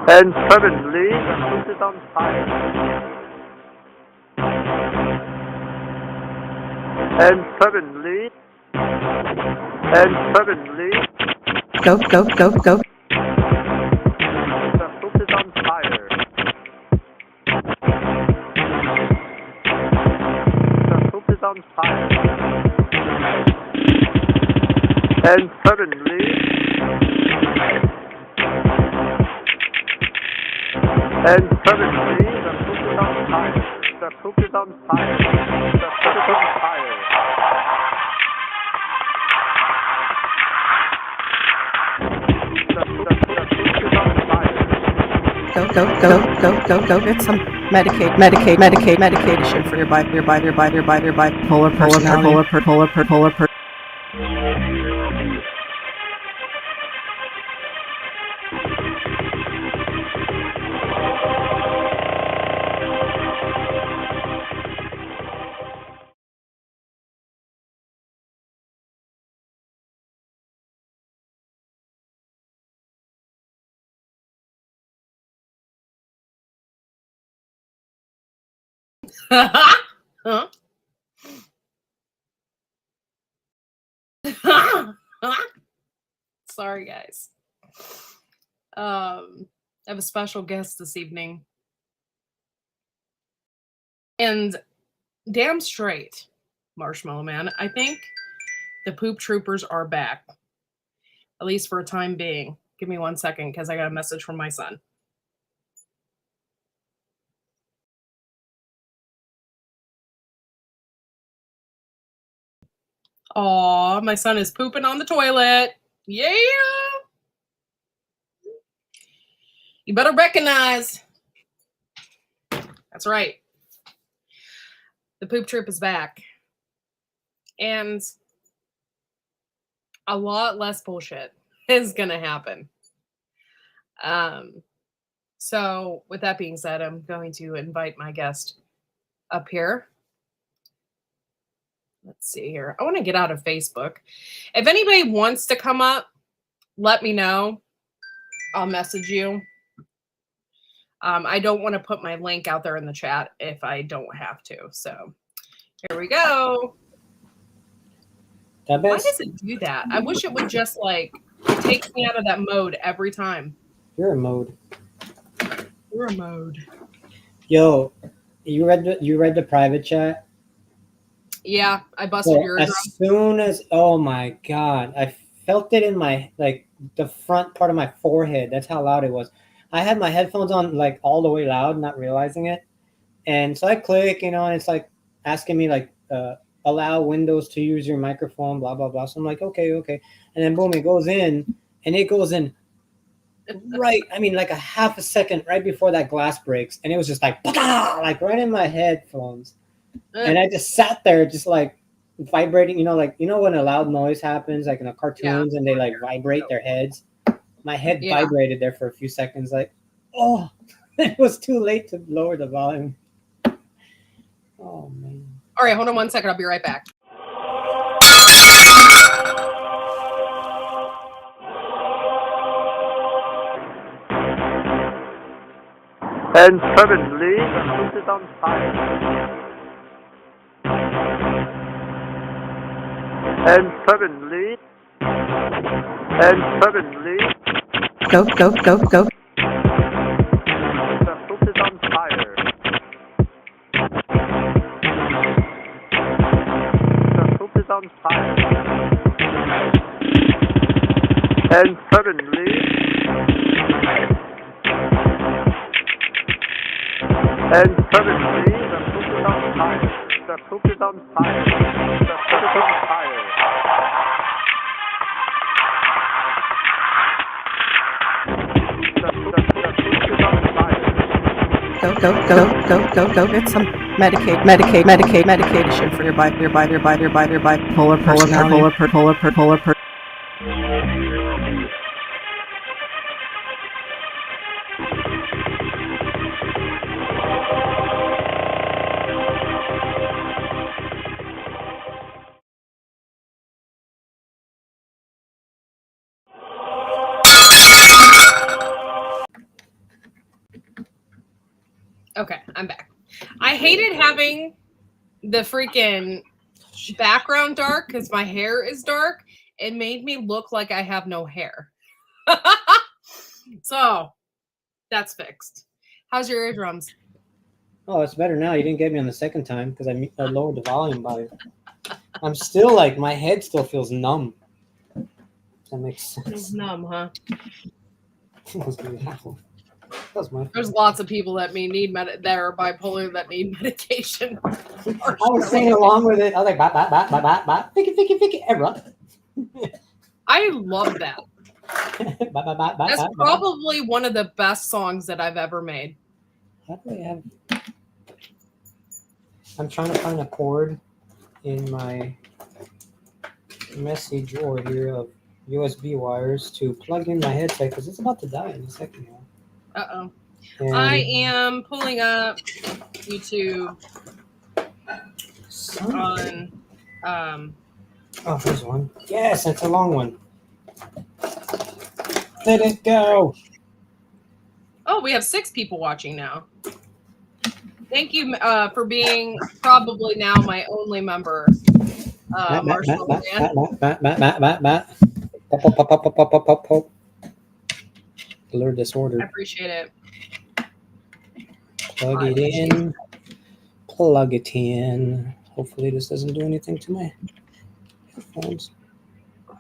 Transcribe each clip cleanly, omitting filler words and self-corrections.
And suddenly, the house is on fire. And suddenly, Go. the house is on fire. The house is on fire. And suddenly, the house is on fire. The house is on fire. The house is on fire. Go. Get some medication for your bipolar personality. Huh? Sorry, guys. I have a special guest this evening. And damn straight, Marshmallow Man, I think the Poop Troopers are back. At least for a time being. Give me 1 second because I got a message from my son. Aw, my son is pooping on the toilet. Yeah. You better recognize. That's right. The Poop Troop is back. And a lot less bullshit is going to happen. So with that being said, I'm going to invite my guest up here. Let's see here. I want to get out of Facebook. If anybody wants to come up, let me know. I'll message you. I don't want to put my link out there in the chat if I don't have to. So here we go. Why does it do that? I wish it would just like take me out of that mode every time. You're a mode. You're a mode. Yo, you read the private chat? Yeah, I busted your eardrum. As soon as, oh my God, I felt it in my, like, the front part of my forehead. That's how loud it was. I had my headphones on, like, all the way loud, not realizing it. And so I click, and it's, like, asking me, like, allow Windows to use your microphone, blah, blah, blah. So I'm like, okay. And then, boom, it goes in, and it goes in right, like a half a second right before that glass breaks. And it was just like right in my headphones. And I just sat there just like vibrating, when a loud noise happens, like in the cartoons, and they like vibrate their heads. My head vibrated there for a few seconds, like, oh, it was too late to lower the volume. Oh, man. All right, hold on 1 second. I'll be right back. And suddenly, the house is on fire. And suddenly, Go. the house is on fire. The house is on fire. And suddenly, the house is on fire. The house is on fire. The house is on fire. Go. Get some medication for your bipolar personality. hated having the freaking background dark because my hair is dark. It made me look like I have no hair. So that's fixed. How's your eardrums? Oh, it's better now. You didn't get me on the second time because I lowered the volume by. I'm still like my head still feels numb. That makes It's sense. numb, huh? That was really loud. That was my. There's lots of people that that are bipolar that need medication. I was singing along with it. I was like, bat, bat, bat, bat, bat, bat, ficky, ficky, ficky, error. I love that. Bat, bat, bat, bat, That's bat, bat. probably one of the best songs that I've ever made. How do I have? I'm trying to find a cord in my messy drawer here of USB wires to plug in my headset because it's about to die in a second now. Uh-oh. And I am pulling up YouTube son- on Oh, there's one. Yes, it's a long one. Let it go. Oh, we have 6 people watching now. Thank you for being probably now my only member, Marshall Man. Pop. Alert I disorder. appreciate it. Plug it in. Plug it in. Hopefully this doesn't do anything to my headphones. Are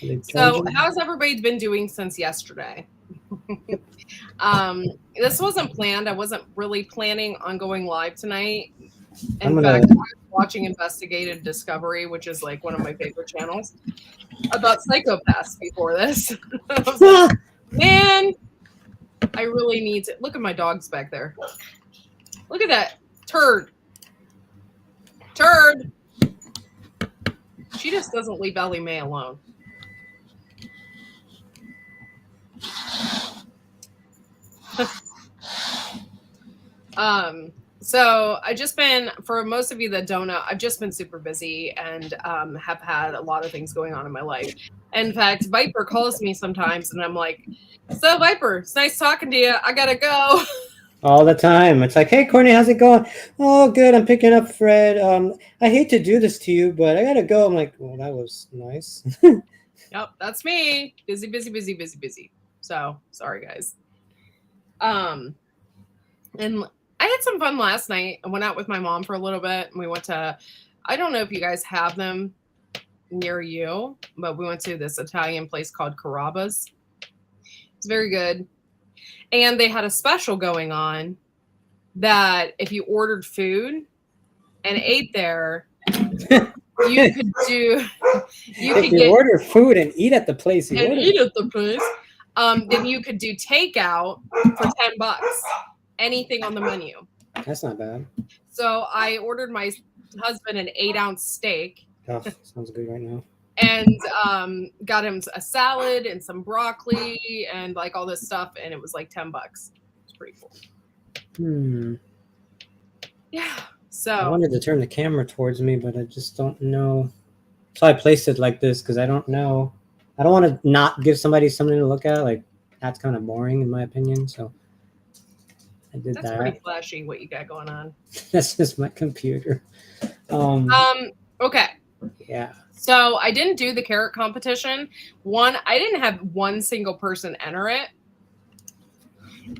they So, charging? how's everybody been doing since yesterday? This wasn't planned. I wasn't really planning on going live tonight. In fact, I was watching Investigative Discovery, which is like one of my favorite channels, about psychopaths before this. I was like, man, I really need to look at my dogs back there. Look at that turd. She just doesn't leave Ellie Mae alone. So I just been, for most of you that don't know, I've just been super busy and have had a lot of things going on in my life. In fact, Viper calls me sometimes and I'm like, so Viper, it's nice talking to you. I gotta go. All the time. It's like, hey, Courtney, how's it going? Oh, good. I'm picking up Fred. I hate to do this to you, but I gotta go. I'm like, well, that was nice. Yep, that's me. Busy. So sorry, guys. And I had some fun last night. I went out with my mom for a little bit and we went to, I don't know if you guys have them near you, but we went to this Italian place called Carrabba's. It's very good. And they had a special going on that if you ordered food and ate there, you could do, If you order food and eat at the place you and order, eat at the place, then you could do takeout for $10. Anything on the menu. that's not bad. So I ordered my husband an 8-ounce steak Oh, sounds good right now. and got him a salad and some broccoli and like all this stuff, and it was like $10. It's pretty cool. Yeah. I So wanted to turn the camera towards me, but I just don't know. So I placed it like this because I don't know. I don't want to not give somebody something to look at. Like, that's kind of boring in my opinion. So I did that's that. pretty flashy what you got going on. That's just my computer. Okay. Yeah. So I didn't do the carrot competition. One, I didn't have one single person enter it.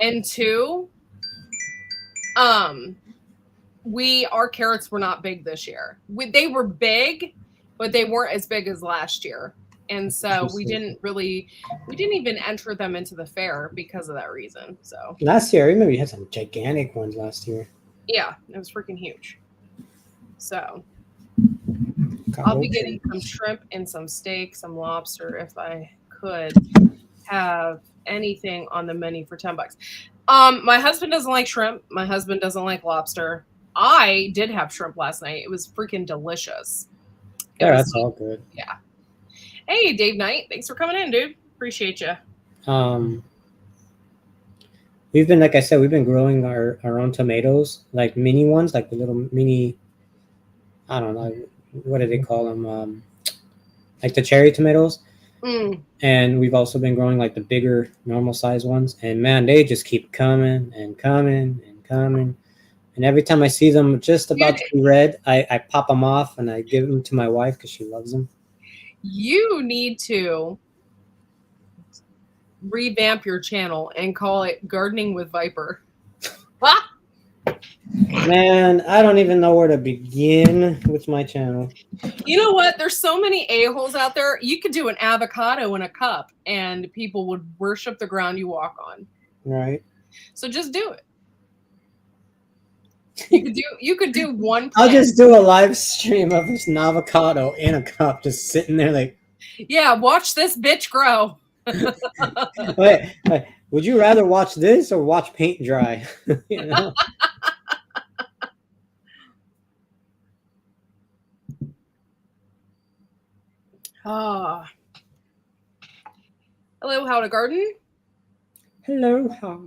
And 2, our carrots were not big this year. They were big, but they weren't as big as last year. And so we didn't even enter them into the fair because of that reason. So Last year, I remember you had some gigantic ones last year. yeah, it was freaking huge. So I'll be getting some shrimp and some steak, some lobster if I could have anything on the menu for $10. My husband doesn't like shrimp. My husband doesn't like lobster. I did have shrimp last night. It was freaking delicious. Yeah, that's all good. Yeah. Hey, Dave Knight. Thanks for coming in, dude. Appreciate you. We've been, like I said, we've been growing our own tomatoes, like mini ones, like the little mini, I don't know, what do they call them? Like the cherry tomatoes. And we've also been growing like the bigger normal size ones. And man, they just keep coming and coming and coming. And every time I see them just about to be red, I pop them off and I give them to my wife because she loves them. You need to revamp your channel and call it Gardening with Viper. Ah! Man, I don't even know where to begin with my channel. You know what? There's so many a-holes out there. You could do an avocado in a cup and people would worship the ground you walk on. Right. So just do it. You could do one I'll plant. just do a live stream of this avocado in a cup just sitting there like, Yeah, watch this bitch grow. wait, would you rather watch this or watch paint dry? You know? Ah. Hello, How to Garden. Hello, how?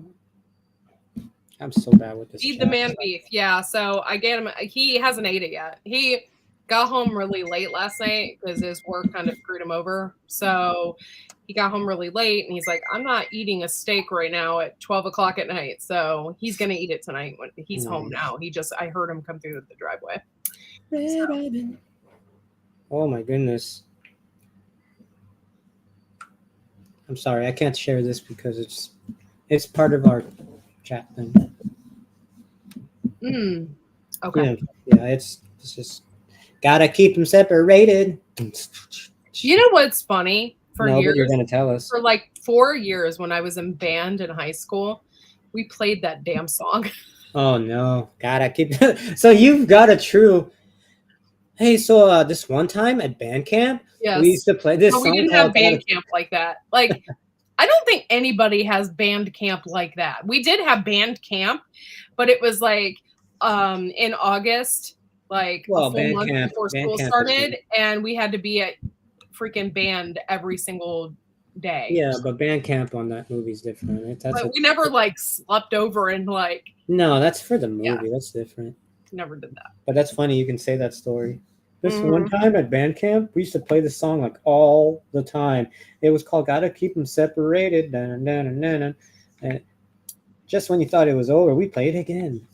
I'm so bad with this. Feed the man beef. Yeah, so I get him. He hasn't ate it yet. He got home really late last night because his work kind of screwed him over. So he got home really late and he's like, I'm not eating a steak right now at 12 o'clock at night. So he's going to eat it tonight when he's home now. I heard him come through the driveway. So. Oh my goodness. I'm sorry, I can't share this because it's part of our chat thing. Okay. Yeah, it's just gotta keep them separated. You know what's funny? For No, years, but you're gonna tell us. for like 4 years when I was in band in high school, we played that damn song. Oh no, gotta keep. So you've got a true. Hey, so this one time at band camp, Yes. we used to play this But we song didn't have called band camp like that. Like, I don't think anybody has band camp like that. We did have band camp, but it was like in August, like a full band month camp- before band school camp is started, and we had to be at freaking band every single day. Yeah, but band camp on that movie's different. Right? That's But we never like slept over and like no, that's for the movie. Yeah. That's different. never did that. But that's funny. You can say that story. This Mhm. one time at band camp, we used to play this song like all the time. It was called "Gotta Keep Them Separated." Dun, dun, dun, dun, dun. And just when you thought it was over, we played it again.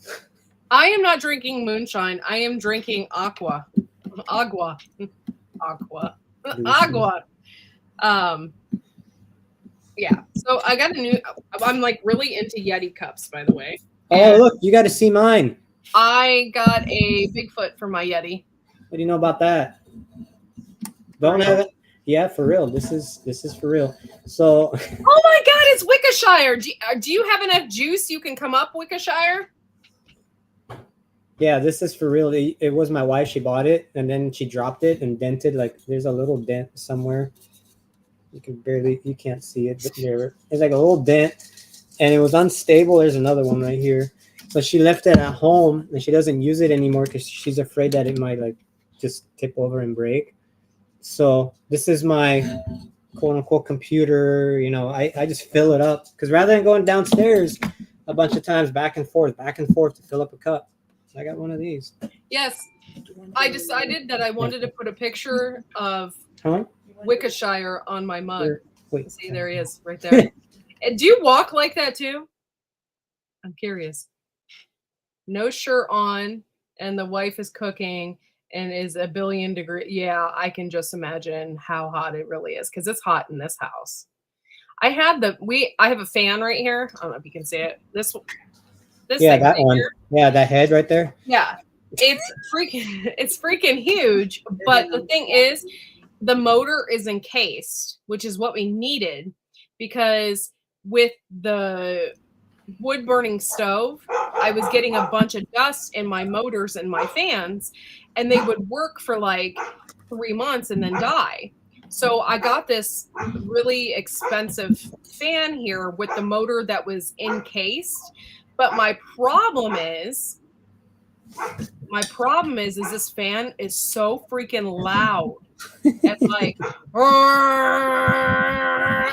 I am not drinking moonshine. I am drinking agua. Agua. Agua. Agua. Yeah. So I got I'm like really into Yeti cups, by the way. Oh, look, you got to see mine. I got a Bigfoot for my Yeti. What do you know about that? Don't have it. Yeah, for real. This is for real. So, Oh my God, it's Wickeshire. Do you have enough juice you can come up, Wickeshire? yeah, this is for real. It was my wife. She bought it and then she dropped it and dented. Like there's a little dent somewhere. You can't see it, but there's like a little dent, and it was unstable. There's another one right here. So she left it at home and she doesn't use it anymore because she's afraid that it might like just tip over and break. So this is my quote unquote computer. You know, I just fill it up because rather than going downstairs a bunch of times back and forth to fill up a cup, I got one of these. Yes. I decided that I wanted to put a picture of Huh? Wickeshire on my mug. Wait. See, there he is right there. And do you walk like that too? I'm curious. No shirt on, and the wife is cooking and is a billion degree. Yeah, I can just imagine how hot it really is because it's hot in this house. I have a fan right here. I don't know if you can see it. This Yeah, thing that right one. here. Yeah, that head right there. Yeah. It's freaking huge. But the thing is, the motor is encased, which is what we needed because with the wood burning stove, I was getting a bunch of dust in my motors and my fans, and they would work for like 3 months and then die. So I got this really expensive fan here with the motor that was encased. But my problem is this fan is so freaking loud. It's like,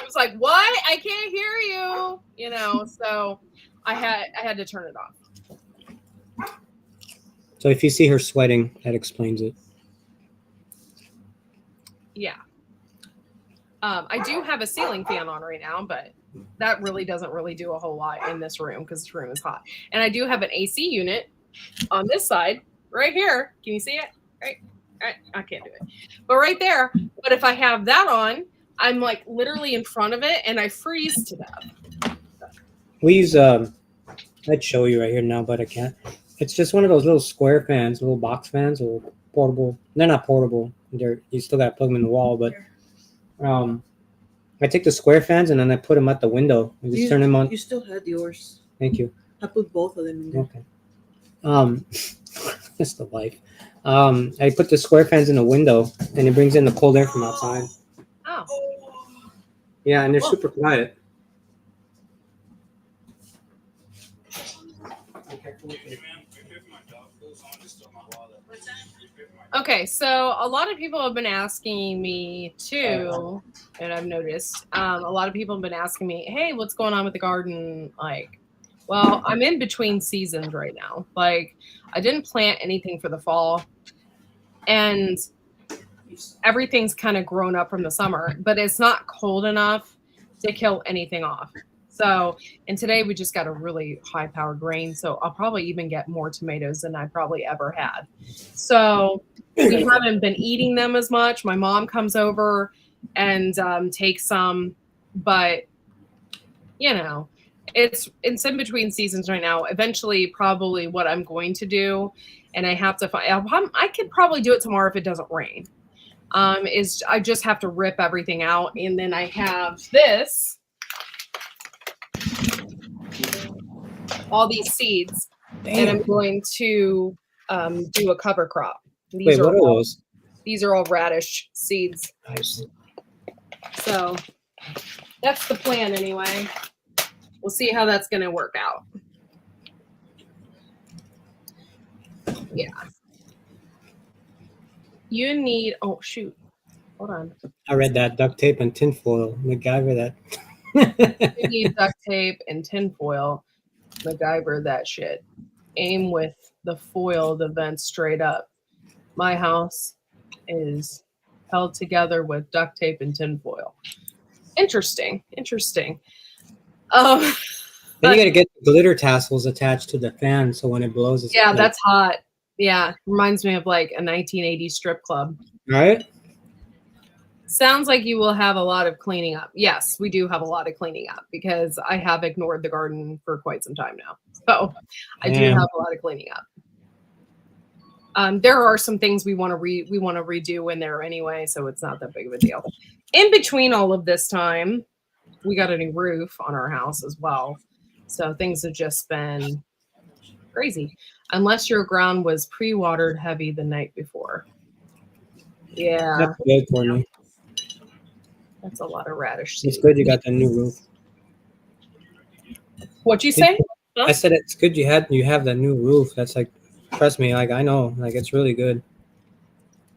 it's like, what? I can't hear you. You know, so I had to turn it off. So if you see her sweating, that explains it. Yeah. I do have a ceiling fan on right now, but that really doesn't really do a whole lot in this room because this room is hot. And I do have an AC unit on this side, right here. Can you see it? Right, I can't do it, but right there. But if I have that on, I'm like literally in front of it, and I freeze to death. We use I'd show you right here now, but I can't. It's just one of those little square fans, little box fans, or portable. They're not portable. You still gotta plug them in the wall, but I take the square fans and then I put them at the window and just turn them on. You still had yours. Thank you. I put both of them in there. Okay. That's the life. I put the square fans in the window and it brings in the cold air from outside. Oh, Yeah, and they're super quiet. okay. So a lot of people have been asking me too, and I've noticed a lot of people have been asking me, "Hey, what's going on with the garden?" Like, well, I'm in between seasons right now. Like, I didn't plant anything for the fall, and everything's kind of grown up from the summer, but it's not cold enough to kill anything off. So, and today we just got a really high powered rain. So I'll probably even get more tomatoes than I probably ever had. So we haven't been eating them as much. My mom comes over and takes some, but you know, it's in between seasons right now. Eventually, probably what I'm going to do, and I have to find, I could probably do it tomorrow if it doesn't rain. Is I just have to rip everything out, and then I have this, all these seeds, and I'm going to do a cover crop. Wait, what are those? These are all radish seeds. Nice. So that's the plan anyway. We'll see how that's going to work out. Yeah. You need, oh shoot, hold on. I read that duct tape and tinfoil. MacGyver that. You need duct tape and tinfoil. MacGyver that shit. Aim with the foil, the vents straight up. My house is held together with duct tape and tinfoil. Interesting. Then you gotta get glitter tassels attached to the fan so when it blows, it's yeah, that's hot. Yeah, reminds me of like a 1980s strip club. right. Sounds like you will have a lot of cleaning up. Yes, we do have a lot of cleaning up because I have ignored the garden for quite some time now. So I do Damn. have a lot of cleaning up. There are some things we want to redo in there anyway, so it's not that big of a deal. In between all of this time, we got a new roof on our house as well. So things have just been crazy. Unless your ground was pre-watered heavy the night before. Yeah, That's good for me. that's a lot of radish It's seeds. good you got the new roof. What'd you say? Huh? I said it's good you have the new roof. That's like, trust me, like I know, like it's really good.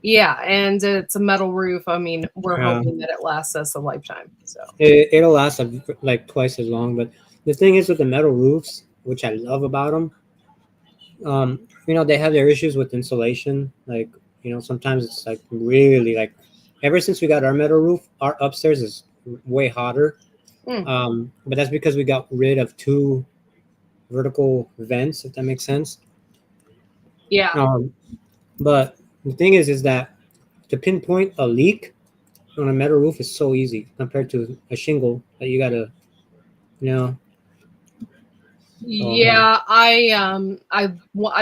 Yeah, and it's a metal roof. I mean, we're Yeah. hoping that it lasts us a lifetime. So It'll last like twice as long. But the thing is with the metal roofs, which I love about them, they have their issues with insulation. Like, sometimes it's like really like, ever since we got our metal roof, our upstairs is way hotter. But that's because we got rid of 2 vertical vents, if that makes sense. yeah, But the thing is that to pinpoint a leak on a metal roof is so easy compared to a shingle that you gotta, yeah.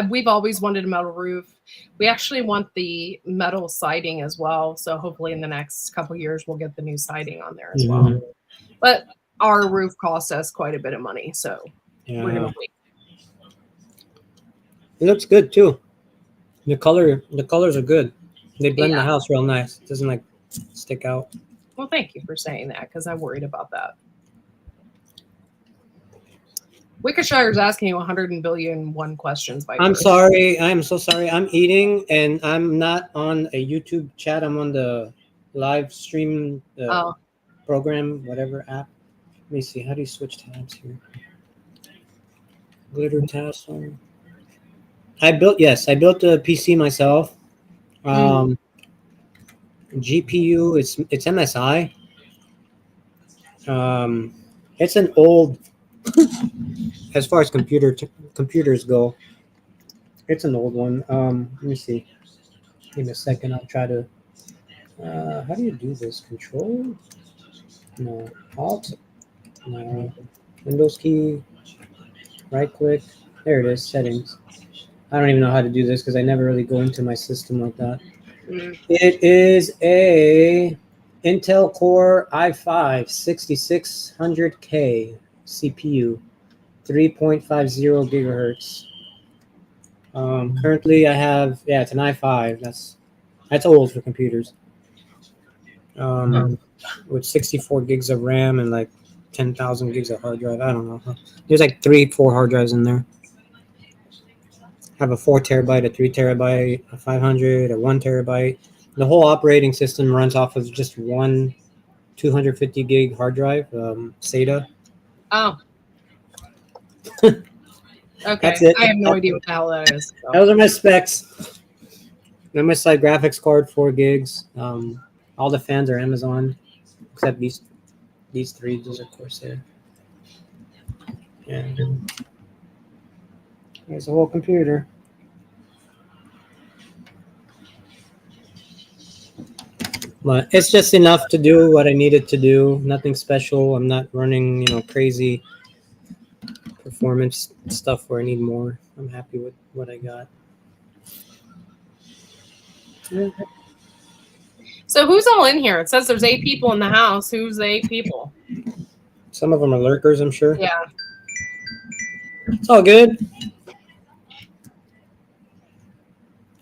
We've always wanted a metal roof. We actually want the metal siding as well. So hopefully in the next couple years we'll get the new siding on there as well. But our roof costs us quite a bit of money, so we're Yeah. gonna wait. It looks good too. The colors are good. They blend the Yeah. house real nice. It doesn't like stick out. Well, thank you for saying that because I worried about that. Wickeshire's asking you 100,000,000,001 questions. By I'm sorry. I'm so sorry. I'm eating and I'm not on a YouTube chat. I'm on the live stream program, whatever app. Let me see. How do you switch tabs here? Glitter tassel. I built the PC myself. GPU, it's MSI. It's an old, as far as computers go. It's an old one. Let me see. Give me a second. I'll try to. How do you do this? Control? No. Alt? No. Windows key. Right click. There it is. Settings. I don't even know how to do this because I never really go into my system like that. Mm. It is a Intel Core i5 6600K CPU, 3.50 gigahertz. Currently, I have it's an i5. That's old for computers. With 64 gigs of RAM and like 10,000 gigs of hard drive. I don't know. There's like 3-4 hard drives in there. I have a 4 terabyte, a 3 terabyte, a 500, a 1 terabyte. The whole operating system runs off of just one 250 gig hard drive, SATA. Oh. Okay. That's it. I have no idea what the hell that is. So. Those are my specs. MSI graphics card, 4 gigs. All the fans are Amazon, except these three. Those are Corsair. Yeah. There's a whole computer. But it's just enough to do what I needed to do. Nothing special. I'm not running, crazy performance stuff where I need more. I'm happy with what I got. Yeah. So who's all in here? It says there's 8 people in the house. Who's the 8 people? Some of them are lurkers, I'm sure. Yeah. It's all good.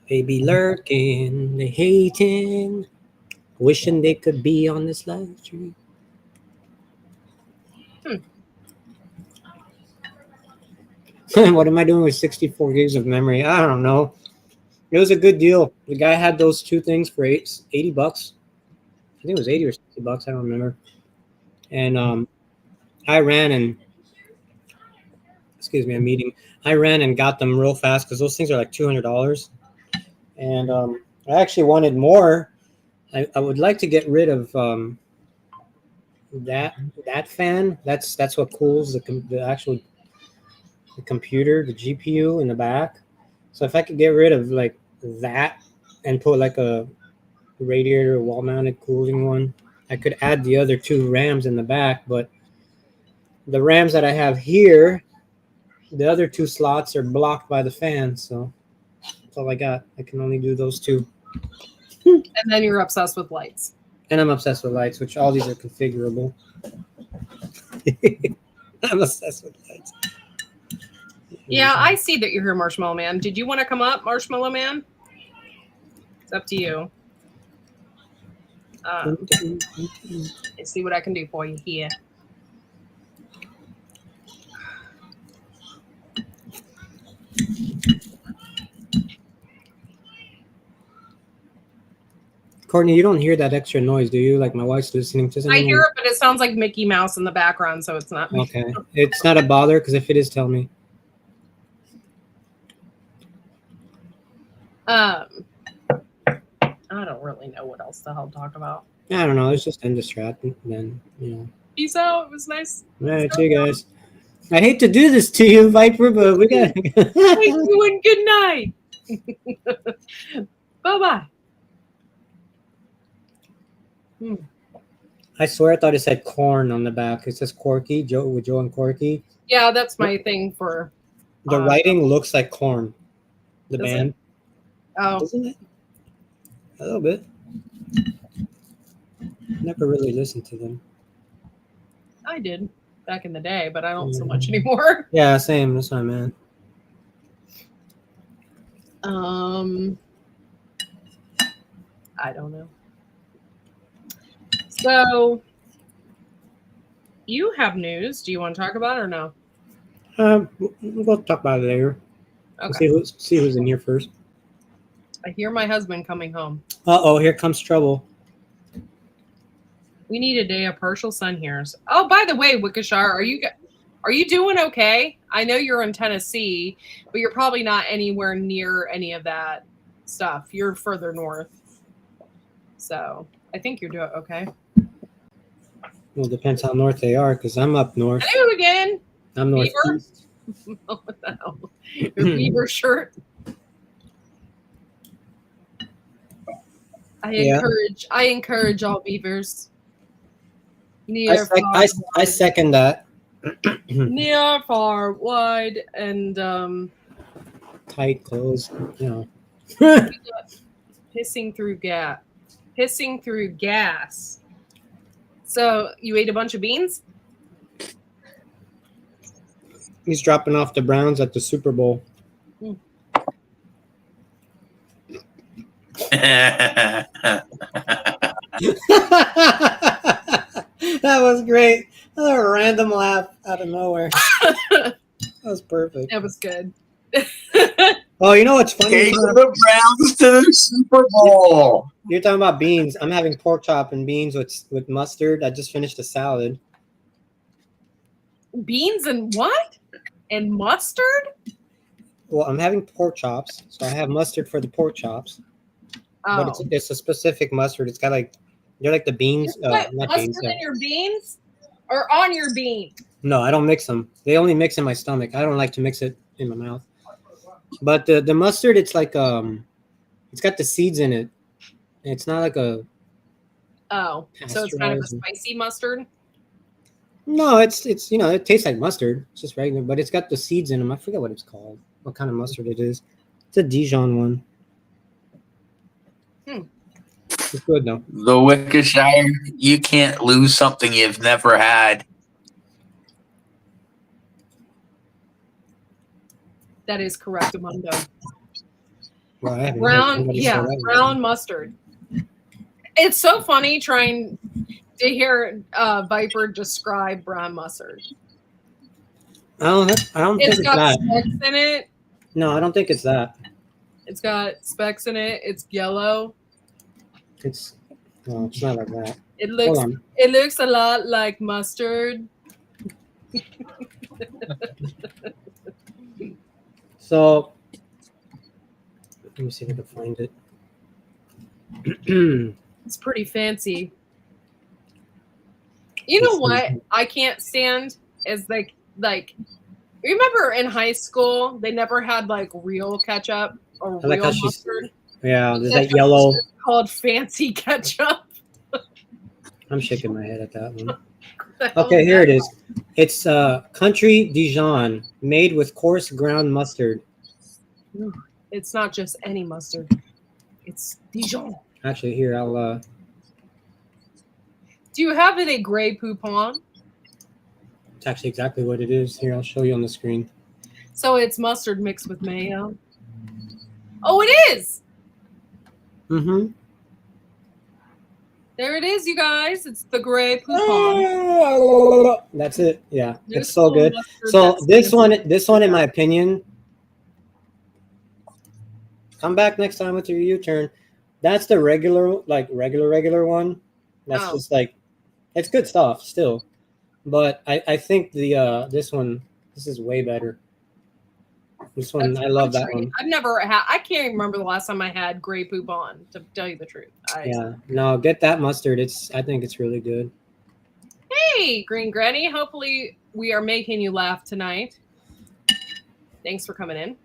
They be lurking, they hating, wishing they could be on this live stream. What am I doing with 64 gigs of memory? I don't know. It was a good deal. The guy had those 2 things for $80. I think it was 80 or 60 bucks. I don't remember. And I ran and got them real fast because those things are like $200. And I actually wanted more. I would like to get rid of that fan. That's what cools the computer, the GPU in the back. So if I could get rid of like that and put like a radiator wall mounted cooling one, I could add the other 2 RAMs in the back. But the RAMs that I have here, the other 2 slots are blocked by the fan. So that's all I got. I can only do those 2. And then you're obsessed with lights. And I'm obsessed with lights, which all these are configurable. I'm obsessed with lights. Yeah, I see that you're here, Marshmallow Man. Did you want to come up, Marshmallow Man? It's up to you. Let's see what I can do for you here. Courtney, you don't hear that extra noise, do you? Like my wife's listening to something. I hear it, but it sounds like Mickey Mouse in the background, so it's not me. Okay. It's not a bother, because if it is, tell me. I don't really know what else the hell to talk about. I don't know. Let's just end this chat. Then, Peace out. It was nice. All right, see you guys. I hate to do this to you, Viper, but we got. Thank you and good night. Bye-bye. I swear I thought it said corn on the back. It says Corky, Joe and Corky. Yeah, that's my thing for... The writing looks like Corn, the band. It? Oh. Doesn't it? A little bit. Never really listened to them. I did back in the day, but I don't so much anymore. Yeah, same. That's what I meant. I don't know. So, you have news. Do you want to talk about it or no? We'll talk about it later. Okay. We'll see who's in here first. I hear my husband coming home. Uh-oh, here comes trouble. We need a day of partial sun here. Oh, by the way, Wickeshar, are you doing okay? I know you're in Tennessee, but you're probably not anywhere near any of that stuff. You're further north. So I think you're doing okay. Well, it depends how north they are, because I'm up north. Hello again. I'm northeast. What the hell? Your beaver shirt. Yeah. I encourage all beavers. I, Near, sec- far, I, I wide, second that. near, far, wide, and Tight clothes. pissing through gas. Pissing through gas. So you ate a bunch of beans? He's dropping off the Browns at the Super Bowl. That was great. A random laugh out of nowhere. That was perfect. That was good. Oh, you know what's funny? Take the Browns to the Super Bowl. You're talking about beans. I'm having pork chop and beans with mustard. I just finished a salad. Beans and what? And mustard? Well, I'm having pork chops, so I have mustard for the pork chops. Oh. But it's a specific mustard. It's got like they're like the beans. You put Not mustard beans. in your beans or on your bean? No, I don't mix them. They only mix in my stomach. I don't like to mix it in my mouth. But the mustard, it's like it's got the seeds in it. It's not like a. Oh, so it's kind of a Pasteurized. spicy mustard. No, it's it tastes like mustard. It's just regular, but it's got the seeds in them. I forget what it's called. What kind of mustard it is? It's a Dijon one. It's good though. The Worcestershire, you can't lose something you've never had. That is correct, Amundo. Well, I haven't heard Brown, anybody say yeah, that. brown mustard. It's so funny trying to hear Viper describe brown mustard. I don't think It's it's got that. specks in it. No, I don't think it's that. It's got specks in it. It's yellow. It's not like that. It Hold looks on. it looks a lot like mustard. So let me see if I can find it. It's pretty fancy. You know what I can't stand is like remember in high school they never had like real ketchup or I like real how she's- mustard. Yeah, there's that Ketchup yellow. was just called fancy ketchup. I'm shaking my head at that one. Okay, here it is. It's Country Dijon, made with coarse ground mustard. It's not just any mustard. It's Dijon. Actually, here I'll. Do you have it a Grey Poupon? It's actually exactly what it is. Here, I'll show you on the screen. So it's mustard mixed with mayo. Oh, it is. Mm-hmm. There it is, you guys. It's the Grey Poupon. That's it. Yeah, New it's so school good. mustard So that's this one, in my opinion, come back next time with your U-turn. That's the regular one. That's Oh. just like, it's good stuff still, but I think the this is way better. This one, That's I love that country. one. I've never had. I can't even remember the last time I had Grey Poupon. To tell you the truth. Yeah, no, get that mustard. I think it's really good. Hey, Green Granny. Hopefully, we are making you laugh tonight. Thanks for coming in.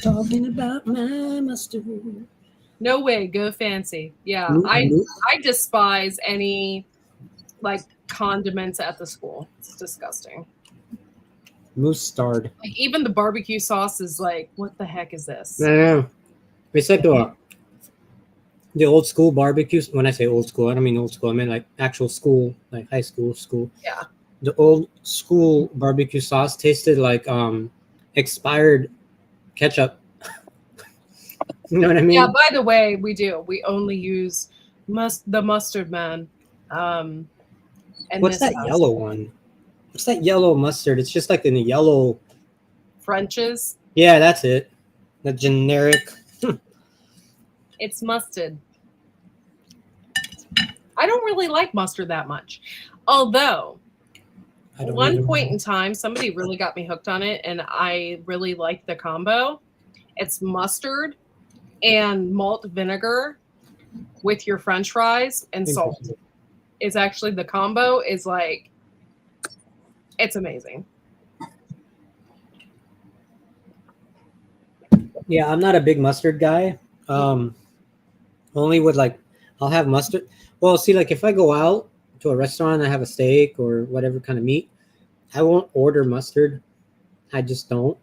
Talking about my mustard. No way. Go fancy. Yeah, Nope, I nope. despise any like condiments at the school. It's disgusting. Mustard. Like, even the barbecue sauce is like, what the heck is this? Yeah, it's like the old school barbecues. When I say old school, I don't mean old school. I mean like actual school, like high school. Yeah. The old school barbecue sauce tasted like expired ketchup. You know what I mean? Yeah. By the way, we do. We only use the mustard man. And What's this that house. yellow one? What's that yellow mustard? It's just like in the yellow. French's. Yeah, that's it. The generic. It's mustard. I don't really like mustard that much. Although, I don't one even point know. in time, somebody really got me hooked on it, and I really liked the combo. It's mustard and malt vinegar with your French fries and salt. It's actually the combo is like, it's amazing. Yeah, I'm not a big mustard guy. Only with like I'll have mustard. Well, see, like if I go out to a restaurant and I have a steak or whatever kind of meat, I won't order mustard. I just don't.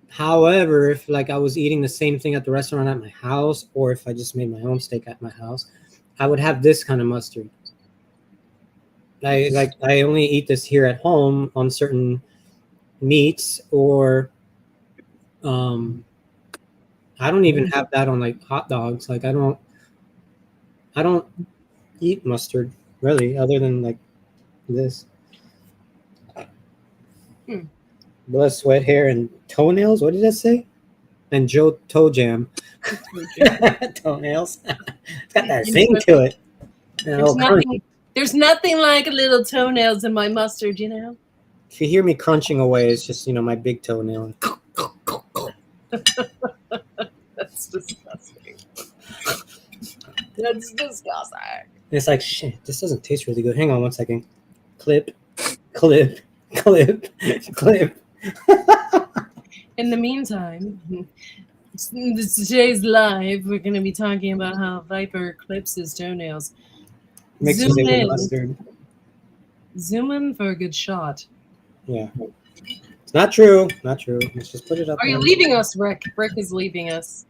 However, if like I was eating the same thing at the restaurant at my house, or if I just made my own steak at my house, I would have this kind of mustard. I only eat this here at home on certain meats, or I don't even have that on like hot dogs. Like I don't eat mustard really, other than like this. Blood, sweat, hair, and toenails. What did that say? And Joe toe jam. Toenails. It's got that zing to it. There's nothing like a little toenails in my mustard, you know. If you hear me crunching away, it's just my big toenail. That's disgusting. That's disgusting. It's like shit. This doesn't taste really good. Hang on one second. Clip, clip, clip, clip. In the meantime, today's live, we're going to be talking about how Viper clips his toenails. Mixes Zoom it with in. mustard. Zoom in for a good shot. Yeah. It's not true. Not true. Let's just put it up. Are you there. leaving us, Rick? Rick is leaving us.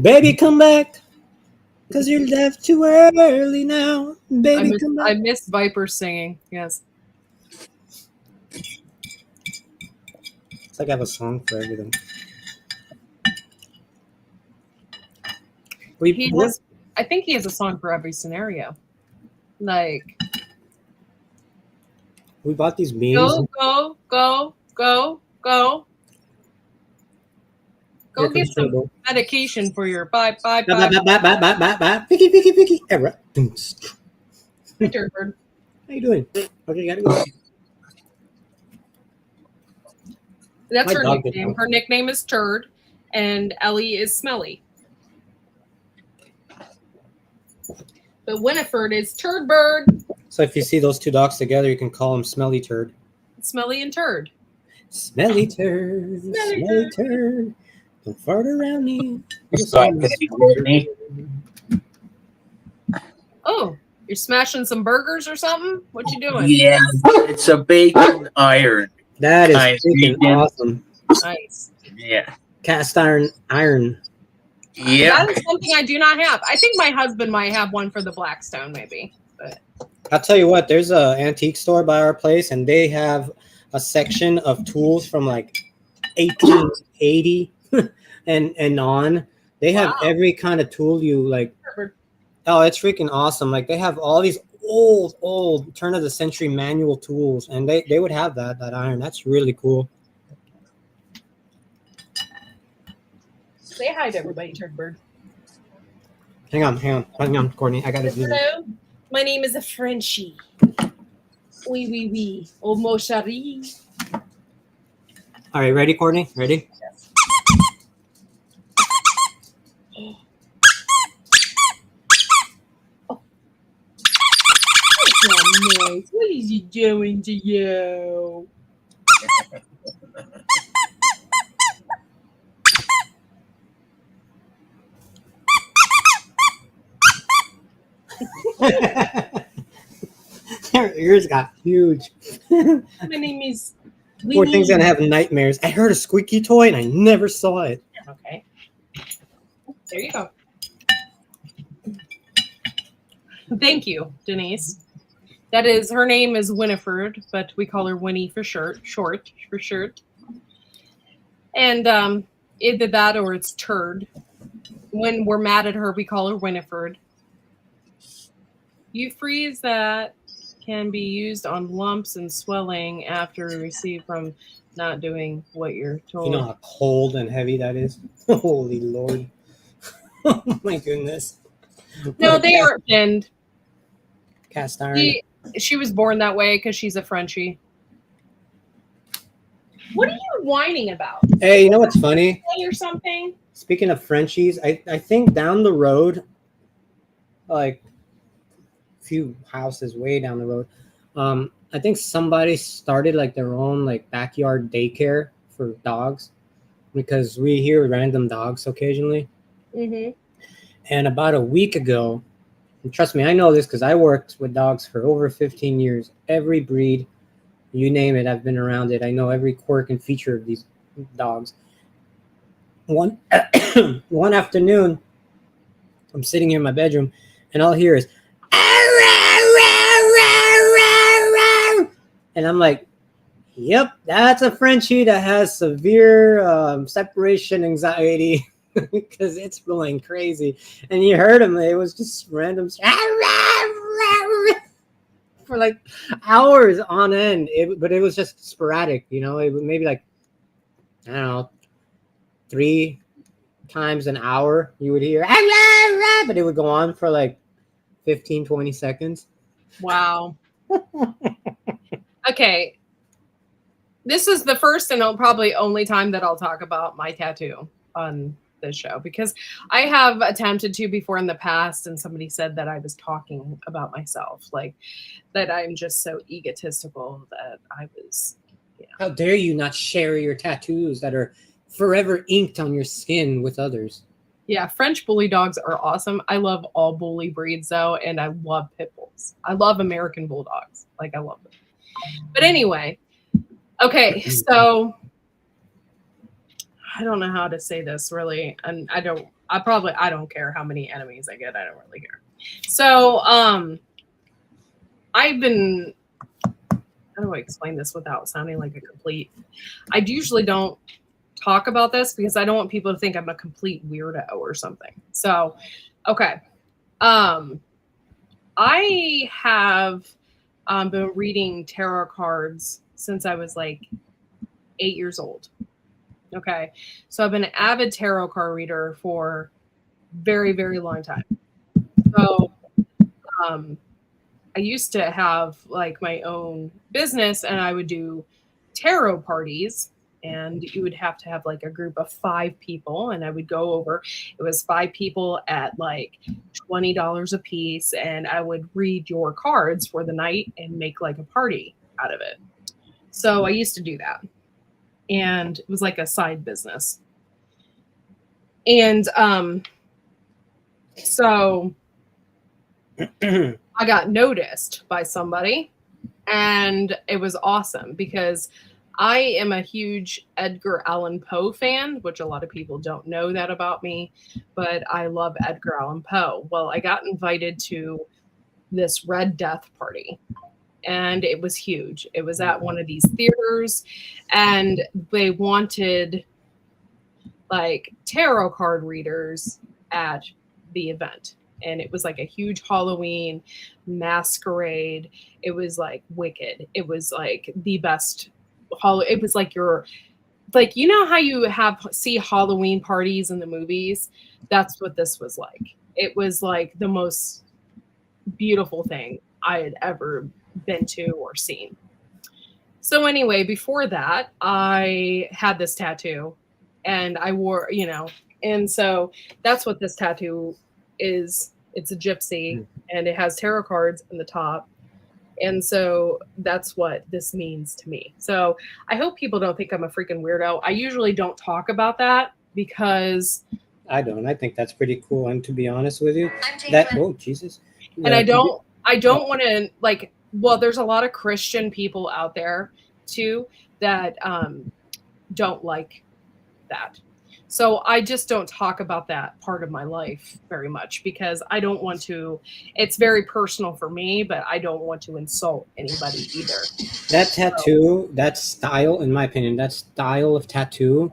Baby, come back. Because you left too early now. Baby, come I back. missed Viper singing. Yes. It's like I have a song for everything. I think he has a song for every scenario. Like, We bought these beans. go, go, go, go, go. Go Here get comes some Turbo. medication for your bye. Picky, picky, picky. Error. Turd. How you doing? Okay, gotta go. That's My her dog did nickname. that. Her nickname is Turd, and Ellie is Smelly. But Winifred is Turd Bird. So if you see those two dogs together, you can call them Smelly Turd. Smelly and Turd. Smelly turd. Smelly Smelly turd. Don't fart around me. Courtney. Oh, you're smashing some burgers or something? What you doing? Yeah, it's a bacon iron. That is Nice. freaking awesome. Nice. Yeah. Cast iron. Yeah. That is something I do not have. I think my husband might have one for the Blackstone, maybe. But I'll tell you what, there's a antique store by our place, and they have a section of tools from like 1880 and on. They have Wow. every kind of tool you like. Oh, it's freaking awesome. Like they have all these old turn of the century manual tools, and they would have that iron. That's really cool. say hi to everybody, Turd Bird. Hang on, Courtney. I gotta do this. Hello, my name is a Frenchie. Oui. Oh, mon chéri. All right, ready, Courtney? Ready? Oh, nice. What is he doing to you? Her ears got huge. My name is. Poor thing's gonna have nightmares. I heard a squeaky toy and I never saw it. Okay. There you go. Thank you, Denise. That is, her name is Winifred, but we call her Winnie for short. And either that or it's Turd. When we're mad at her, we call her Winifred. Euphrases that can be used on lumps and swelling after received from not doing what you're told. You know how cold and heavy that is? Holy Lord. Oh my goodness. No, they aren't thinned. Cast iron. She was born that way because she's a Frenchie. What are you whining about? Hey, you know what's funny? Or something? Speaking of Frenchies, I think down the road, like a few houses way down the road, I think somebody started like their own like backyard daycare for dogs, because we hear random dogs occasionally. Mm-hmm. And about a week ago, And trust me, I know this because I worked with dogs for over 15 years. Every breed, you name it, I've been around it. I know every quirk and feature of these dogs. One one afternoon, I'm sitting here in my bedroom, and all I hear is, and I'm like, yep, that's a Frenchie that has severe separation anxiety because it's going crazy. And you heard him; it was just random for like hours on end. But it was just sporadic, you know. It was maybe like, I don't know, 3 times an hour you would hear, but it would go on for like 15, 20 seconds. Wow. Okay. This is the first and probably only time that I'll talk about my tattoo on this show, because I have attempted to before in the past, and somebody said that I was talking about myself, like that I'm just so egotistical that I was. How dare you not share your tattoos that are forever inked on your skin with others? Yeah, French bully dogs are awesome. I love all bully breeds though, and I love pit bulls. I love American bulldogs. Like, I love them. But anyway, okay, so I don't know how to say this really, and I don't care how many enemies I get. I don't really care. So, I've been, how do I explain this without sounding like a complete, I usually don't talk about this because I don't want people to think I'm a complete weirdo or something. So, okay. I have been reading tarot cards since I was like 8 years old. Okay. So I've been an avid tarot card reader for very, very long time. So I used to have like my own business, and I would do tarot parties, and you would have to have like a group of 5 people, and I would go over. It was 5 people at like $20 a piece, and I would read your cards for the night and make like a party out of it. So I used to do that, and it was like a side business. And so I got noticed by somebody, and it was awesome because I am a huge Edgar Allan Poe fan, which a lot of people don't know that about me, but I love Edgar Allan Poe. Well, I got invited to this Red Death party, and it was huge. It was at one of these theaters, and they wanted like tarot card readers at the event. And it was like a huge Halloween masquerade. It was like wicked. It was like the best. It was like you know how you see Halloween parties in the movies? That's what this was like. It was like the most beautiful thing I had ever been to or seen. So anyway, before that, I had this tattoo, and I wore, and so that's what this tattoo is. It's a gypsy, and it has tarot cards in the top. And so that's what this means to me. So I hope people don't think I'm a freaking weirdo. I usually don't talk about that because I don't. I think that's pretty cool. And to be honest with you, oh Jesus. And I don't want to like, well, there's a lot of Christian people out there too that don't like that. So I just don't talk about that part of my life very much because I don't want to, it's very personal for me, but I don't want to insult anybody either. That tattoo, that style, in my opinion, that style of tattoo,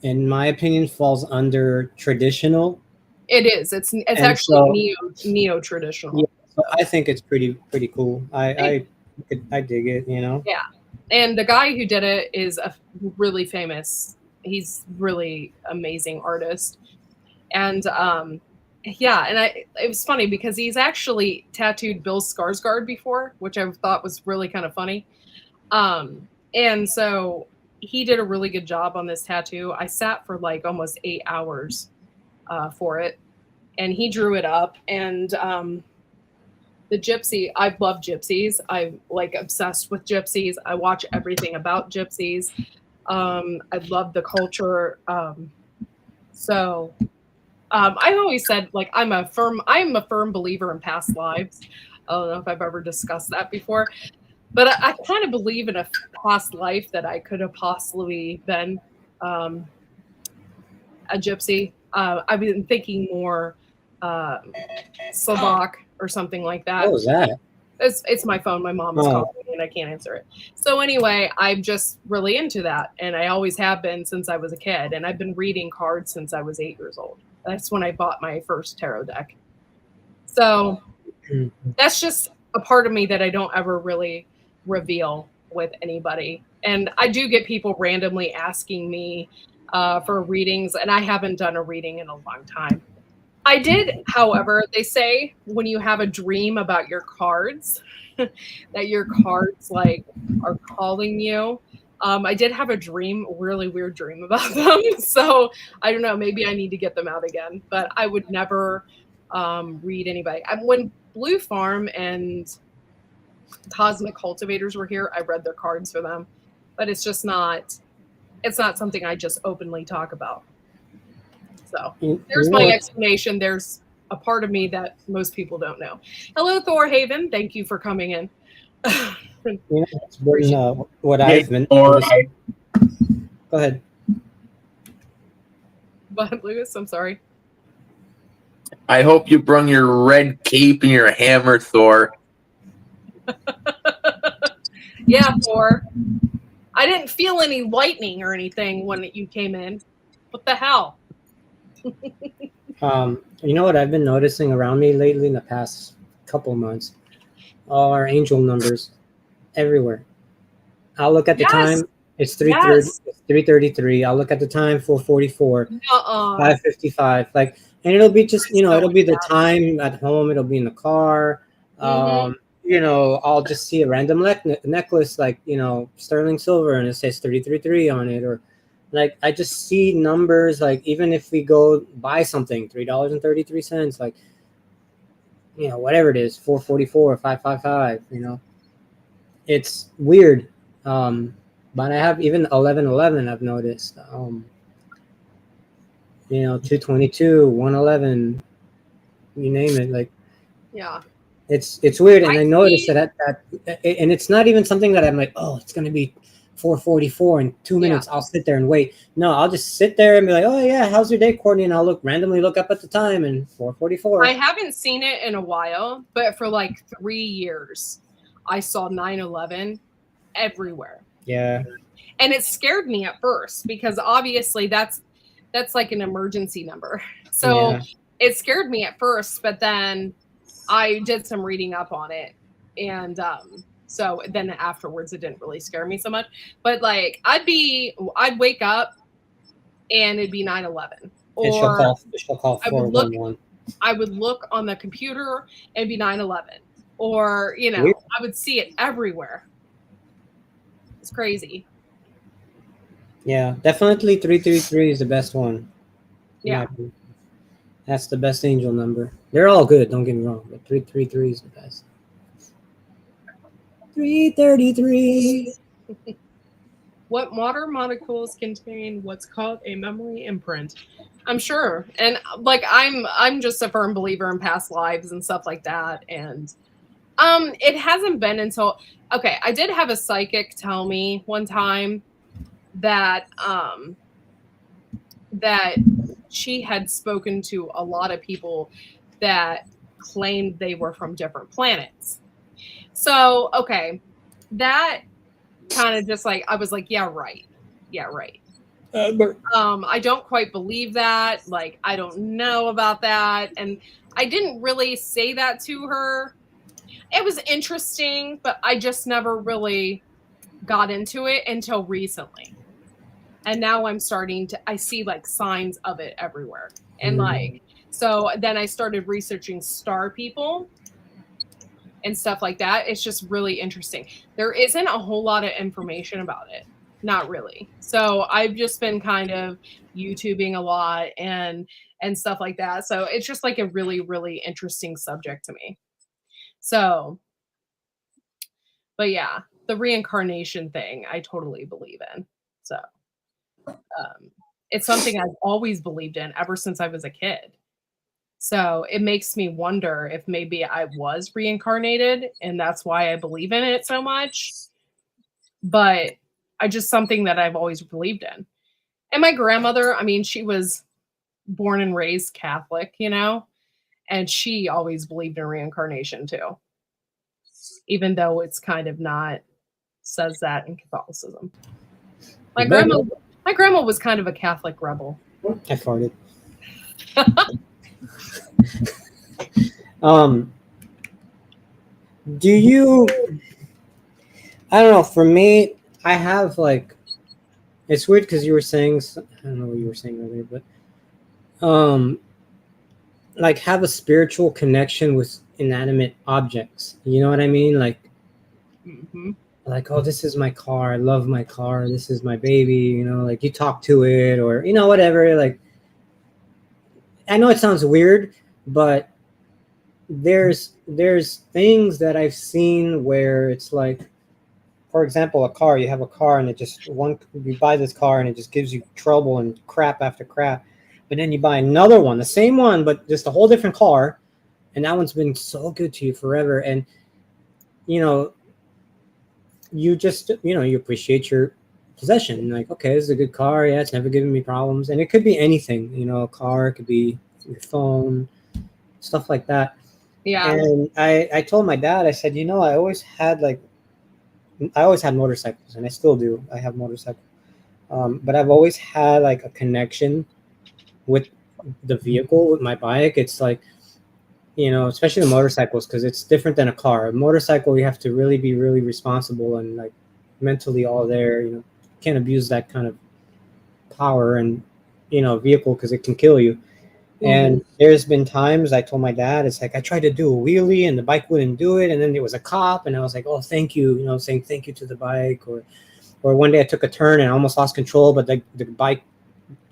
in my opinion, falls under traditional. It is. It's actually neo-traditional. Yeah, so I think it's pretty cool. I dig it, Yeah. And the guy who did it is a really famous, he's really amazing artist. And it was funny because he's actually tattooed Bill Skarsgård before, which I thought was really kind of funny. And so he did a really good job on this tattoo. I sat for like almost 8 hours for it, and he drew it up. And the gypsy, I love gypsies. I'm like obsessed with gypsies. I watch everything about gypsies. I love the culture. So I always said like I'm a firm believer in past lives. I don't know if I've ever discussed that before, but I kind of believe in a past life that I could have possibly been a gypsy. I've been thinking more Slovak or something like that. What was that? It's my phone. My mom is Oh. calling me and I can't answer it. So anyway, I'm just really into that, and I always have been since I was a kid. And I've been reading cards since I was 8 years old. That's when I bought my first tarot deck. So that's just a part of me that I don't ever really reveal with anybody. And I do get people randomly asking me for readings, and I haven't done a reading in a long time. I did, however, they say when you have a dream about your cards, that your cards like are calling you. I did have a dream, a really weird dream about them. So I don't know, maybe I need to get them out again. But I would never read anybody. When Blue Farm and Cosmic Cultivators were here, I read their cards for them. But it's just not, it's not something I just openly talk about. So there's my explanation. There's a part of me that most people don't know. Hello, Thor Haven. Thank you for coming in. What I've been. Or Go ahead. But Lewis, I'm sorry. I hope you brung your red cape and your hammer, Thor. Yeah, Thor. I didn't feel any lightning or anything when you came in. What the hell? You know what I've been noticing around me lately in the past couple months are angel numbers everywhere. I'll look at the time, it's 3:30, Yes. it's 3:33. I'll look at the time, 4:44, Uh-uh. 5:55. Like, and it'll be just, you know, it'll be the time at home, it'll be in the car. You know, I'll just see a random necklace, like, you know, sterling silver, and it says 333 on it, or like I just see numbers, like even if we go buy something, $3.33, like, you know, whatever it is, 444, 555, you know, it's weird. But I have even 1111. I've noticed. You know, 222, 111, you name it. Like, Yeah. it's weird, and I I noticed see- that, and it's not even something that I'm like, oh, it's gonna be 4:44 in 2 minutes. I'll sit there and wait. No, I'll just sit there and be like, oh yeah, how's your day, Courtney? And I'll randomly look up at the time and 4:44. I haven't seen it in a while, but for like 3 years, I saw 9/11 everywhere. Yeah. And it scared me at first because obviously that's like an emergency number. So Yeah. it scared me at first, but then I did some reading up on it, and so then afterwards it didn't really scare me so much. But like I'd wake up and it'd be 9/11, It shall call I would look 411. I would look on the computer and it'd be 9/11, or you know, Weird. I would see it everywhere. It's crazy. Yeah, definitely 333 is the best one. Yeah. That's the best angel number. They're all good, don't get me wrong, but 333 is the best. 333. What modern molecules contain what's called a memory imprint? I'm sure. And like I'm just a firm believer in past lives and stuff like that. And it hasn't been until I did have a psychic tell me one time that that she had spoken to a lot of people that claimed they were from different planets. So, that kind of just like I was like, yeah, right. I don't quite believe that. Like, I don't know about that. And I didn't really say that to her. It was interesting, but I just never really got into it until recently. And now I'm starting to, I see like signs of it everywhere. And like, so then I started researching star people and stuff like that. It's just really interesting. There isn't a whole lot of information about it. Not really. So I've just been kind of YouTubing a lot and stuff like that. So it's just like a really, really interesting subject to me. So, but yeah, the reincarnation thing, I totally believe in. So it's something I've always believed in ever since I was a kid. So it makes me wonder if maybe I was reincarnated and that's why I believe in it so much. But I just something that I've always believed in. And my grandmother, I mean, she was born and raised Catholic, you know, and she always believed in reincarnation too, even though it's kind of not says that in Catholicism. My grandma was kind of a Catholic rebel. I farted. Do you? I don't know. For me, I have like. It's weird because you were saying. I don't know what you were saying earlier, but like have a spiritual connection with inanimate objects. You know what I mean? Like, like, oh, this is my car. I love my car. This is my baby. You know, like you talk to it, or you know, whatever. Like, I know it sounds weird, but there's things that I've seen where it's like, for example, a car. You have a car, and you buy this car, and it just gives you trouble and crap after crap. But then you buy another one, the same one, but just a whole different car, and that one's been so good to you forever. And you know, you just you appreciate your possession. Like, okay, this is a good car. Yeah, it's never given me problems, and it could be anything. You know, a car, it could be your phone, stuff like that. Yeah. And I told my dad, I said, I always had motorcycles, and I still do. I have motorcycles. But I've always had like a connection with the vehicle, with my bike. It's like, especially the motorcycles, because it's different than a car. A motorcycle, you have to really be really responsible and like mentally all there. You can't abuse that kind of power and vehicle because it can kill you. And there's been times I told my dad, it's like I tried to do a wheelie and the bike wouldn't do it, and then there was a cop, and I was like, oh, thank you, saying thank you to the bike. Or one day I took a turn and I almost lost control, but the bike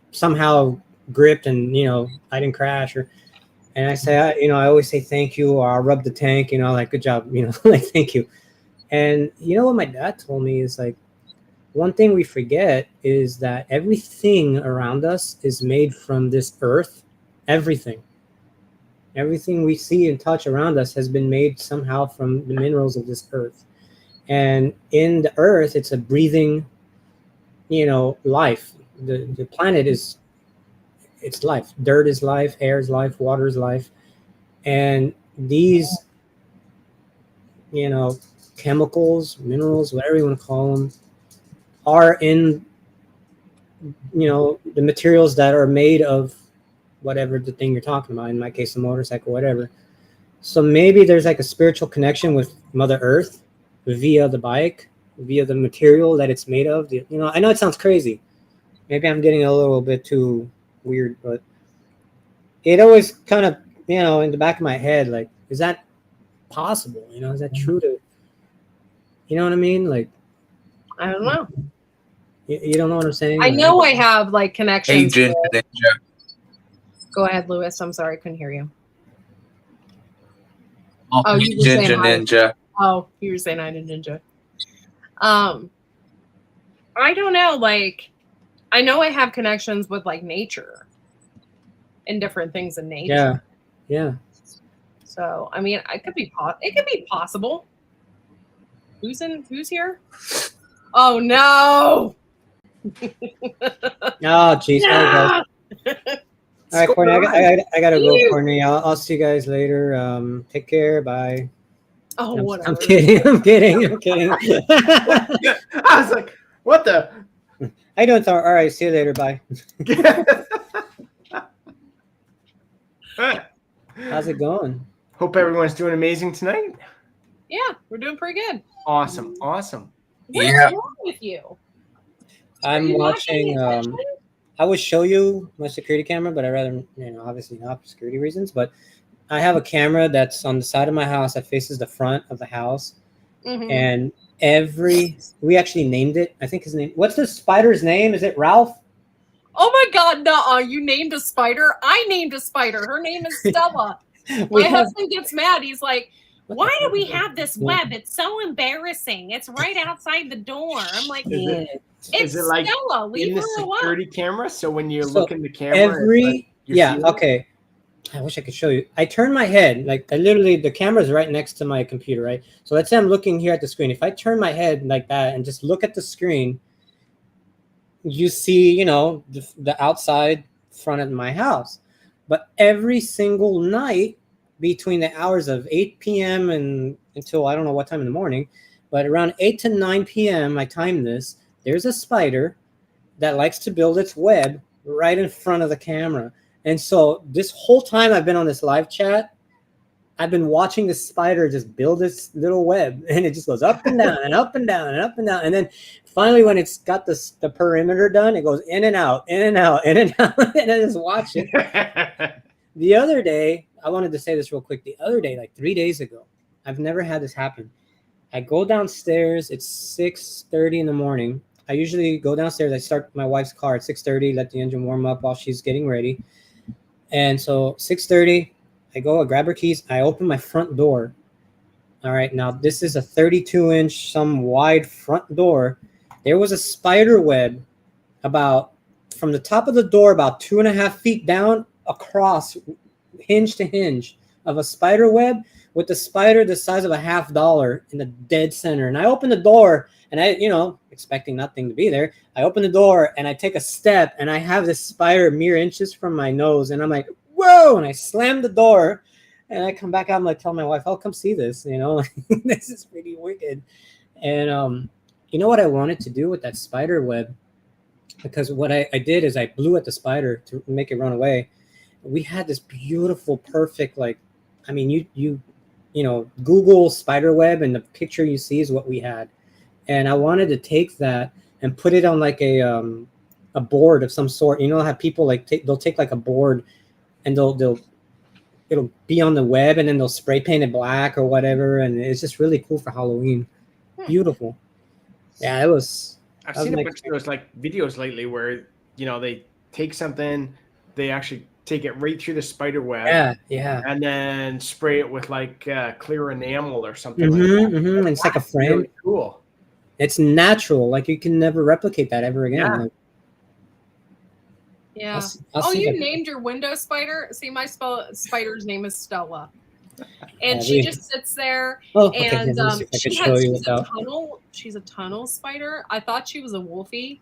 somehow gripped, and I didn't crash. And I say, I always say thank you, or I'll rub the tank, like good job, like thank you. And what my dad told me is like, one thing we forget is that everything around us is made from this earth. Everything we see and touch around us has been made somehow from the minerals of this earth. And in the earth, it's a breathing, life. The planet it's life. Dirt is life, air is life, water is life. And these, chemicals, minerals, whatever you want to call them, are in, the materials that are made of whatever the thing you're talking about, in my case, a motorcycle, whatever. So maybe there's like a spiritual connection with Mother Earth via the bike, via the material that it's made of. I know it sounds crazy. Maybe I'm getting a little bit too weird, but it always kind of, in the back of my head, like, is that possible? Is that true to, you know what I mean? Like, I don't know. You don't know what I'm saying? I know I have like connections. Hey, Ninja. Go ahead, Lewis. I'm sorry, I couldn't hear you. Oh, you were saying Ginger hi. Ninja. Oh, you were saying hi to Ninja. I don't know. Like, I know I have connections with like nature and different things in nature. Yeah. So, I mean, it could be possible. Who's here? Oh no! Oh, jeez. No! All right, Courtney, I gotta go, Courtney. I'll see you guys later. Take care. Bye. Oh, whatever. I'm kidding. I'm kidding. I was like, what the? How you doing, Thor? All right, see you later. Bye. How's it going? Hope everyone's doing amazing tonight. Yeah, we're doing pretty good. Awesome. What's Yeah. wrong with you? I'm you not watching. paying attention? I would show you my security camera, but I'd rather, obviously not for security reasons. But I have a camera that's on the side of my house that faces the front of the house. Mhm. And we actually named it. I think his name. What's the spider's name? Is it Ralph? Oh my God, nuh-uh. You named a spider? I named a spider. Her name is Stella. My husband gets mad. He's like, why do we have this web? It's so embarrassing. It's right outside the door. I'm like, it's Is it like Stella. in Leave the her alone. security camera? So when you So look in the camera, it's like you see it? okay. I wish I could show you. I turn my head, like I literally, the camera's right next to my computer, right? So let's say I'm looking here at the screen. If I turn my head like that and just look at the screen, you see, you know, the outside front of my house. But every single night between the hours of 8 p.m. and until I don't know what time in the morning, but around 8 to 9 p.m., I time this, there's a spider that likes to build its web right in front of the camera. And so this whole time I've been on this live chat, I've been watching this spider just build this little web, and it just goes up and down and up and down and up and down. And then finally, when it's got the perimeter done, it goes in and out, in and out, in and out, and I just watch it. The other day, I wanted to say this real quick. The other day, like 3 days ago, I've never had this happen. I go downstairs. It's 6:30 in the morning. I usually go downstairs. I start my wife's car at 6:30, let the engine warm up while she's getting ready. And so 6:30, I go, I grab her keys. I open my front door. All right, now this is a 32-inch, some wide front door. There was a spider web about from the top of the door, about 2.5 feet down across, hinge to hinge, of a spider web with the spider the size of a $50 in the dead center. And I open the door, and I, you know, expecting nothing to be there. I open the door and I take a step, and I have this spider mere inches from my nose, and I'm like, whoa! And I slam the door, and I come back out and I tell my wife, "Oh, come see this." You know, this is pretty wicked. And you know what I wanted to do with that spider web? Because what I did is I blew at the spider to make it run away. We had this beautiful, perfect, like, I mean, you know, Google spider web, and the picture you see is what we had. And I wanted to take that and put it on like a board of some sort. You know how people like they'll take like a board, and it'll be on the web, and then they'll spray paint it black or whatever, and it's just really cool for Halloween. Beautiful. Yeah, it was. I've seen a bunch of those like videos lately where, you know, they take something, they actually take it right through the spider web, and then spray it with like clear enamel or something. Like that. And it's like a frame. Really cool. It's natural. Like you can never replicate that ever again. Yeah. Like, Yeah. I'll see you that. named your window spider? See, my spider's name is Stella. And she just sits there, and she's a tunnel spider. I thought she was a wolfie,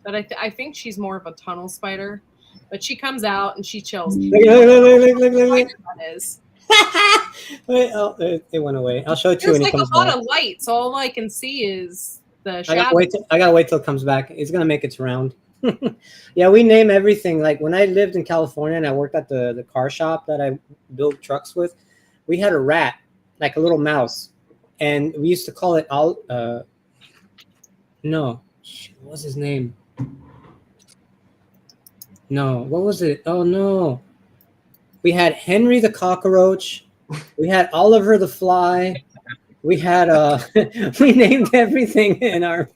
but I think she's more of a tunnel spider. But she comes out and she chills. Look. That is. Wait, oh, it went away. I'll show it to you There's when it like comes a lot back. of light, so all I can see is the I shadow. gotta wait till it comes back. It's gonna make its round. Yeah, we name everything. Like when I lived in California and I worked at the car shop that I built trucks with, we had a rat, like a little mouse, and we used to call it all. No, what was his name? No, what was it? Oh no, we had Henry the cockroach. We had Oliver the fly. We had we named everything in our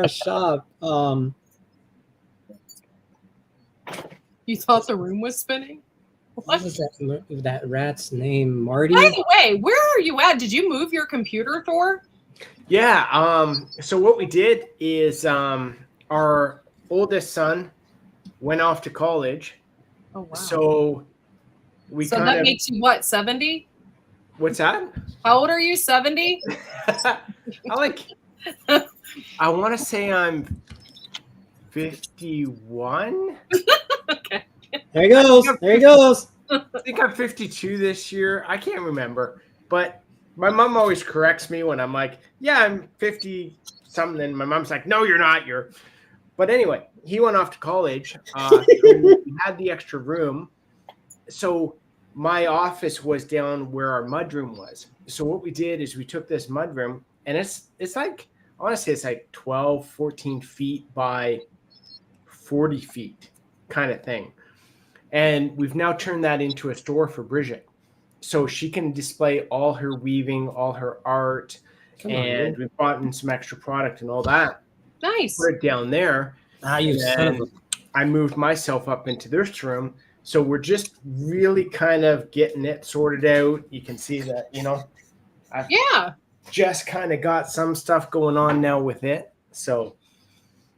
shop. You thought the room was spinning? What was that rat's name? Marty? By the way, where are you at? Did you move your computer, Thor? Yeah. So what we did is our oldest son went off to college. Oh wow. So that makes you what, 70? What's that? How old are you? 70? I want to say I'm 51. Okay. There he goes. There he goes. I think I'm 52 this year. I can't remember. But my mom always corrects me when I'm like, yeah, I'm 50 something. And my mom's like, no, you're not. But anyway, he went off to college. We had the extra room. So my office was down where our mudroom was. So what we did is we took this mudroom, and it's like, I want to say it's like 12, 14 feet by 40 feet kind of thing. And we've now turned that into a store for Bridget. So she can display all her weaving, all her art, and we've bought in some extra product and all that. Nice. Put it down there. You son of a... I moved myself up into this room. So we're just really kind of getting it sorted out. You can see that, I've just kind of got some stuff going on now with it. So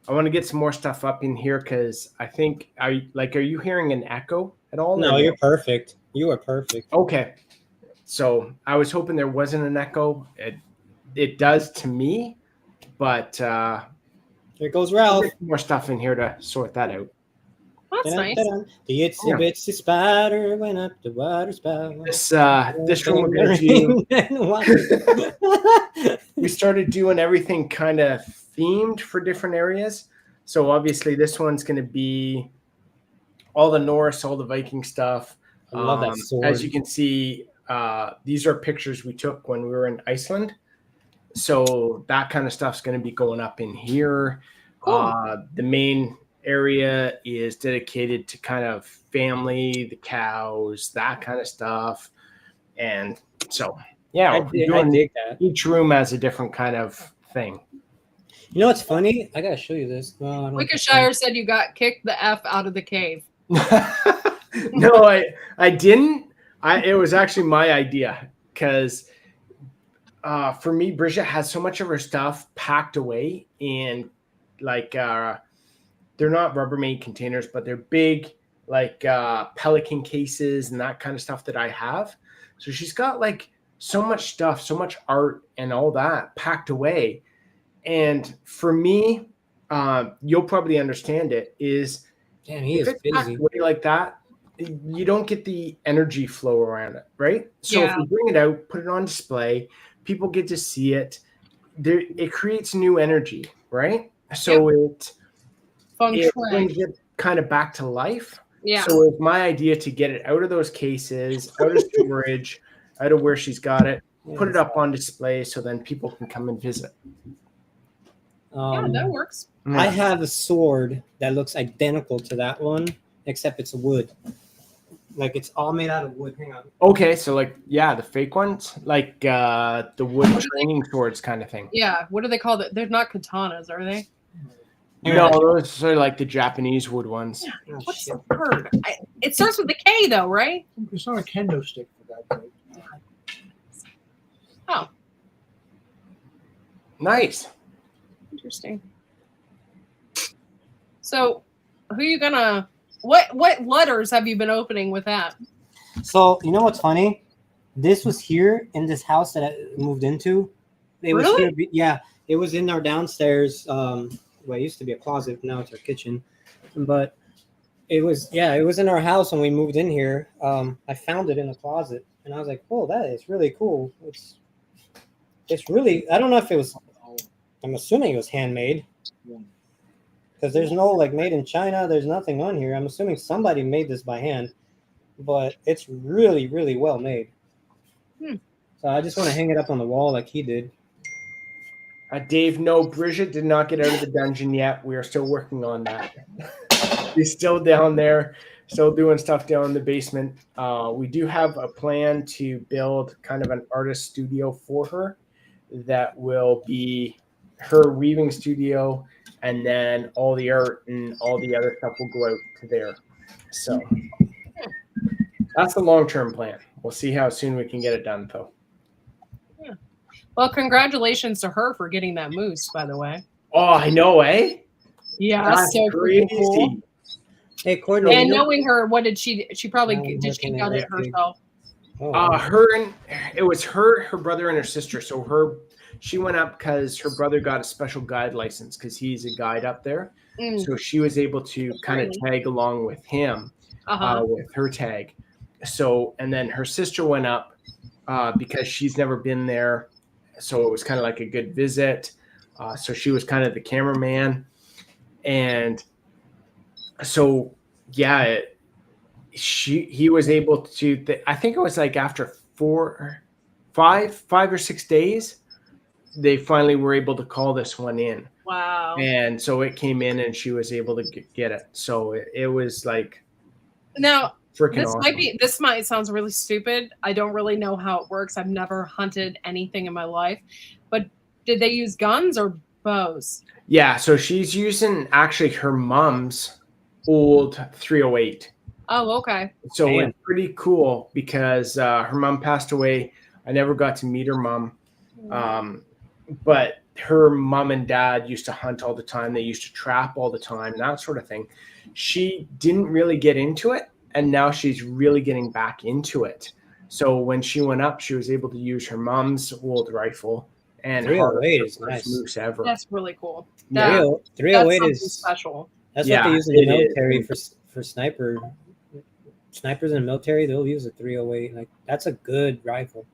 I want to get some more stuff up in here because I think, are you hearing an echo? at all? No, or you're perfect. You are perfect. Okay. So I was hoping there wasn't an echo. It does to me, but Here goes Ralph. there's more stuff in here to sort that out. That's nice. Dun-dun-dun. The itsy Yeah. bitsy spider went up the water spout. This room we're gonna do. We started doing everything kind of themed for different areas. So obviously this one's going to be all the Norse, all the Viking stuff. I love that sword. As you can see, these are pictures we took when we were in Iceland. So that kind of stuff's going to be going up in here. Cool. The main area is dedicated to kind of family, the cows, that kind of stuff. And so, yeah, I dig that. each room has a different kind of thing. You know what's funny? I gotta show you this. No, I don't Wickershire said you got kicked the F out of the cave. No, I didn't. It was actually my idea because for me, Bridget has so much of her stuff packed away in like they're not Rubbermaid containers, but they're big like Pelican cases and that kind of stuff that I have. So she's got like so much stuff, so much art and all that packed away. And for me, you'll probably understand it is Damn, he if is it's packed busy. away like that, you don't get the energy flow around it, right? So if Yeah. you bring it out, put it on display, people get to see it. It creates new energy, right? So it Feng shui. brings it kind of back to life. Yeah. So it's my idea to get it out of those cases, out of storage, out of where she's got it, put it up on display so then people can come and visit. Yeah, that works. I have a sword that looks identical to that one, except it's wood. Like it's all made out of wood. Hang on. Okay, so like the fake ones, like the wood training swords kind of thing. Yeah. What do they call it? They're not katanas, are they? No, those are like the Japanese wood ones. Oh, What's shit. the word? It starts with a K though, right? It's not a kendo stick for that thing. Oh, Nice. interesting. So, who you gonna? What letters have you been opening with that? So you know what's funny? This was here in this house that I moved into. It was Really? here, yeah. It was in our downstairs. Well, it used to be a closet. Now it's our kitchen. But it was in our house when we moved in here. I found it in the closet, and I was like, "Oh, that is really cool." It's really. I don't know if it was. I'm assuming it was handmade. Because there's no like made in China. There's nothing on here. I'm assuming somebody made this by hand, but it's really, really well made. So I just want to hang it up on the wall like he did. Dave, no, Bridget did not get out of the dungeon yet. We are still working on that. She's still down there, still doing stuff down in the basement. We do have a plan to build kind of an artist studio for her that will be her weaving studio, and then all the art and all the other stuff will go out to there. So that's the long-term plan. We'll see how soon we can get it done, though. Well, congratulations to her for getting that moose, by the way. Oh, I know, eh? Yeah, That's so crazy. cool. Hey, Courtney. And you know- knowing her, what did she probably I'm did she looking got at it it. herself? Oh, It was her brother, and her sister. So she went up because her brother got a special guide license because he's a guide up there. Mm, So she was able to kind of tag along with him with her tag. So, and then her sister went up because she's never been there. So it was kind of like a good visit. So she was kind of the cameraman. And so, yeah, he was able to, I think it was like after 5 or 6 days, they finally were able to call this one in. wow. And so it came in and she was able to get it. So it was like Now, freaking this awesome. this might sound really stupid. I don't really know how it works. I've never hunted anything in my life. But did they use guns or bows? Yeah, so she's using actually her mom's old 308. Oh, okay. So Damn. it's pretty cool because her mom passed away. I never got to meet her mom. But her mom and dad used to hunt all the time. They used to trap all the time, that sort of thing. She didn't really get into it and now she's really getting back into it. So when she went up, she was able to use her mom's old rifle and 308 harvest is the first nice. moose ever. That's really cool. Yeah. That, 308 that's something is special. That's Yeah, what they use in the it is. military for sniper. Snipers in the military, they'll use a 308. Like that's a good rifle.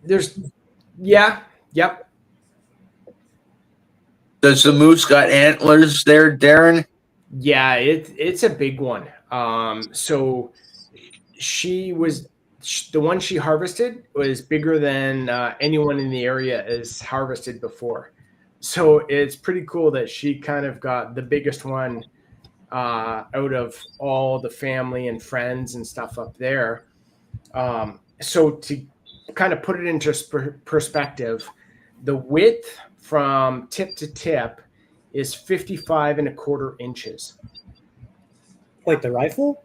Yep. Does the moose got antlers there, Darren? Yeah, it's a big one. So the one she harvested was bigger than anyone in the area has harvested before. So it's pretty cool that she kind of got the biggest one out of all the family and friends and stuff up there. So to kind of put it into perspective, the width from tip to tip is 55.25 inches. Wait, the rifle?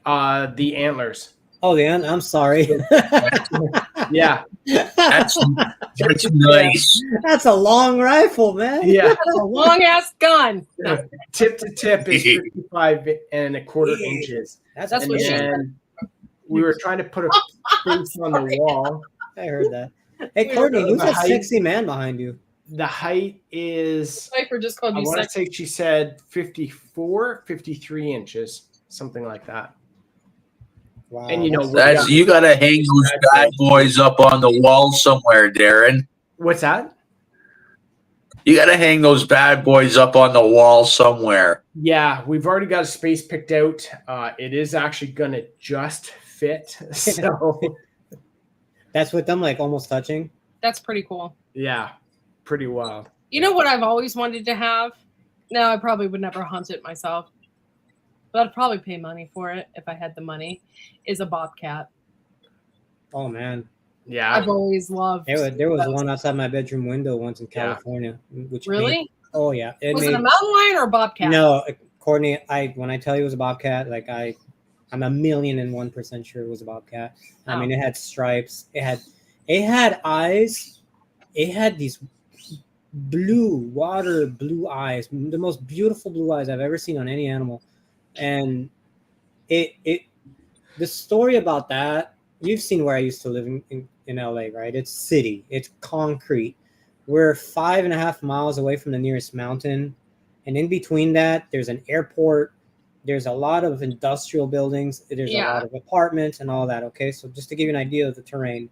The antlers. Oh, I'm sorry. Yeah. That's nice. That's a long rifle, man. Yeah. That's a long ass gun. Tip to tip is 55.25 inches. That's That's And what she said. then we were trying to put a space on the wall. I heard that. Hey, Courtney, who's that height- sexy man behind you? The height is, Sniper just called I you want to sexy. say she said 53 inches, something like that. Wow. And you know, That's you got to hang those bad boys up on the wall somewhere, Darren. what's that? You got to hang those bad boys up on the wall somewhere. Yeah, we've already got a space picked out. It is actually going to just fit. So, That's with them like almost touching. That's pretty cool. yeah, pretty wild. You know what I've always wanted to have? No, I probably would never hunt it myself. But I'd probably pay money for it if I had the money, is a bobcat. Oh man, Yeah. I've always loved there was those. one outside my bedroom window once in Yeah. California. Which Really? oh yeah. Was it a mountain lion or a bobcat? No, Courtney. When I tell you it was a bobcat, like I'm 1,000,001% sure it was a bobcat. I mean, it had stripes. It had eyes. It had these blue eyes, the most beautiful blue eyes I've ever seen on any animal. And the story about that, you've seen where I used to live in LA, right? It's city, it's concrete. We're 5.5 miles away from the nearest mountain, and in between that there's an airport, there's a lot of industrial buildings, there's a lot of apartments and all that. Okay, so just to give you an idea of the terrain,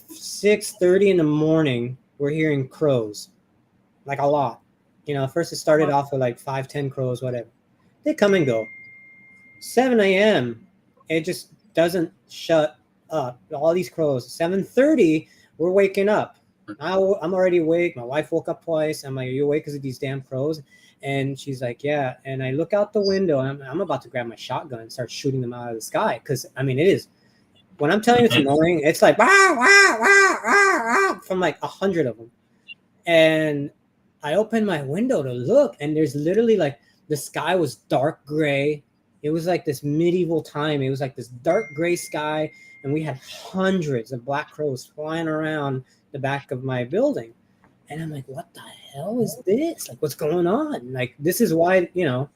6:30 in the morning we're hearing crows, like a lot. You know, first it started off with like 5-10 crows, whatever. They come and go. 7 a.m. it just doesn't shut up. All these crows. 7:30 we're waking up. I'm already awake. My wife woke up twice. I'm like, are you awake because of these damn crows? And she's like, yeah. And I look out the window and I'm about to grab my shotgun and start shooting them out of the sky. Because, I mean, it is. When I'm telling you it's annoying, it's like, wah, wah, wah, wah, wah, from like 100 of them. And I opened my window to look, and there's literally like the sky was dark gray. It was like this medieval time. It was like this dark gray sky, and we had hundreds of black crows flying around the back of my building. And I'm like, what the hell is this? Like, what's going on? Like, this is why, you know.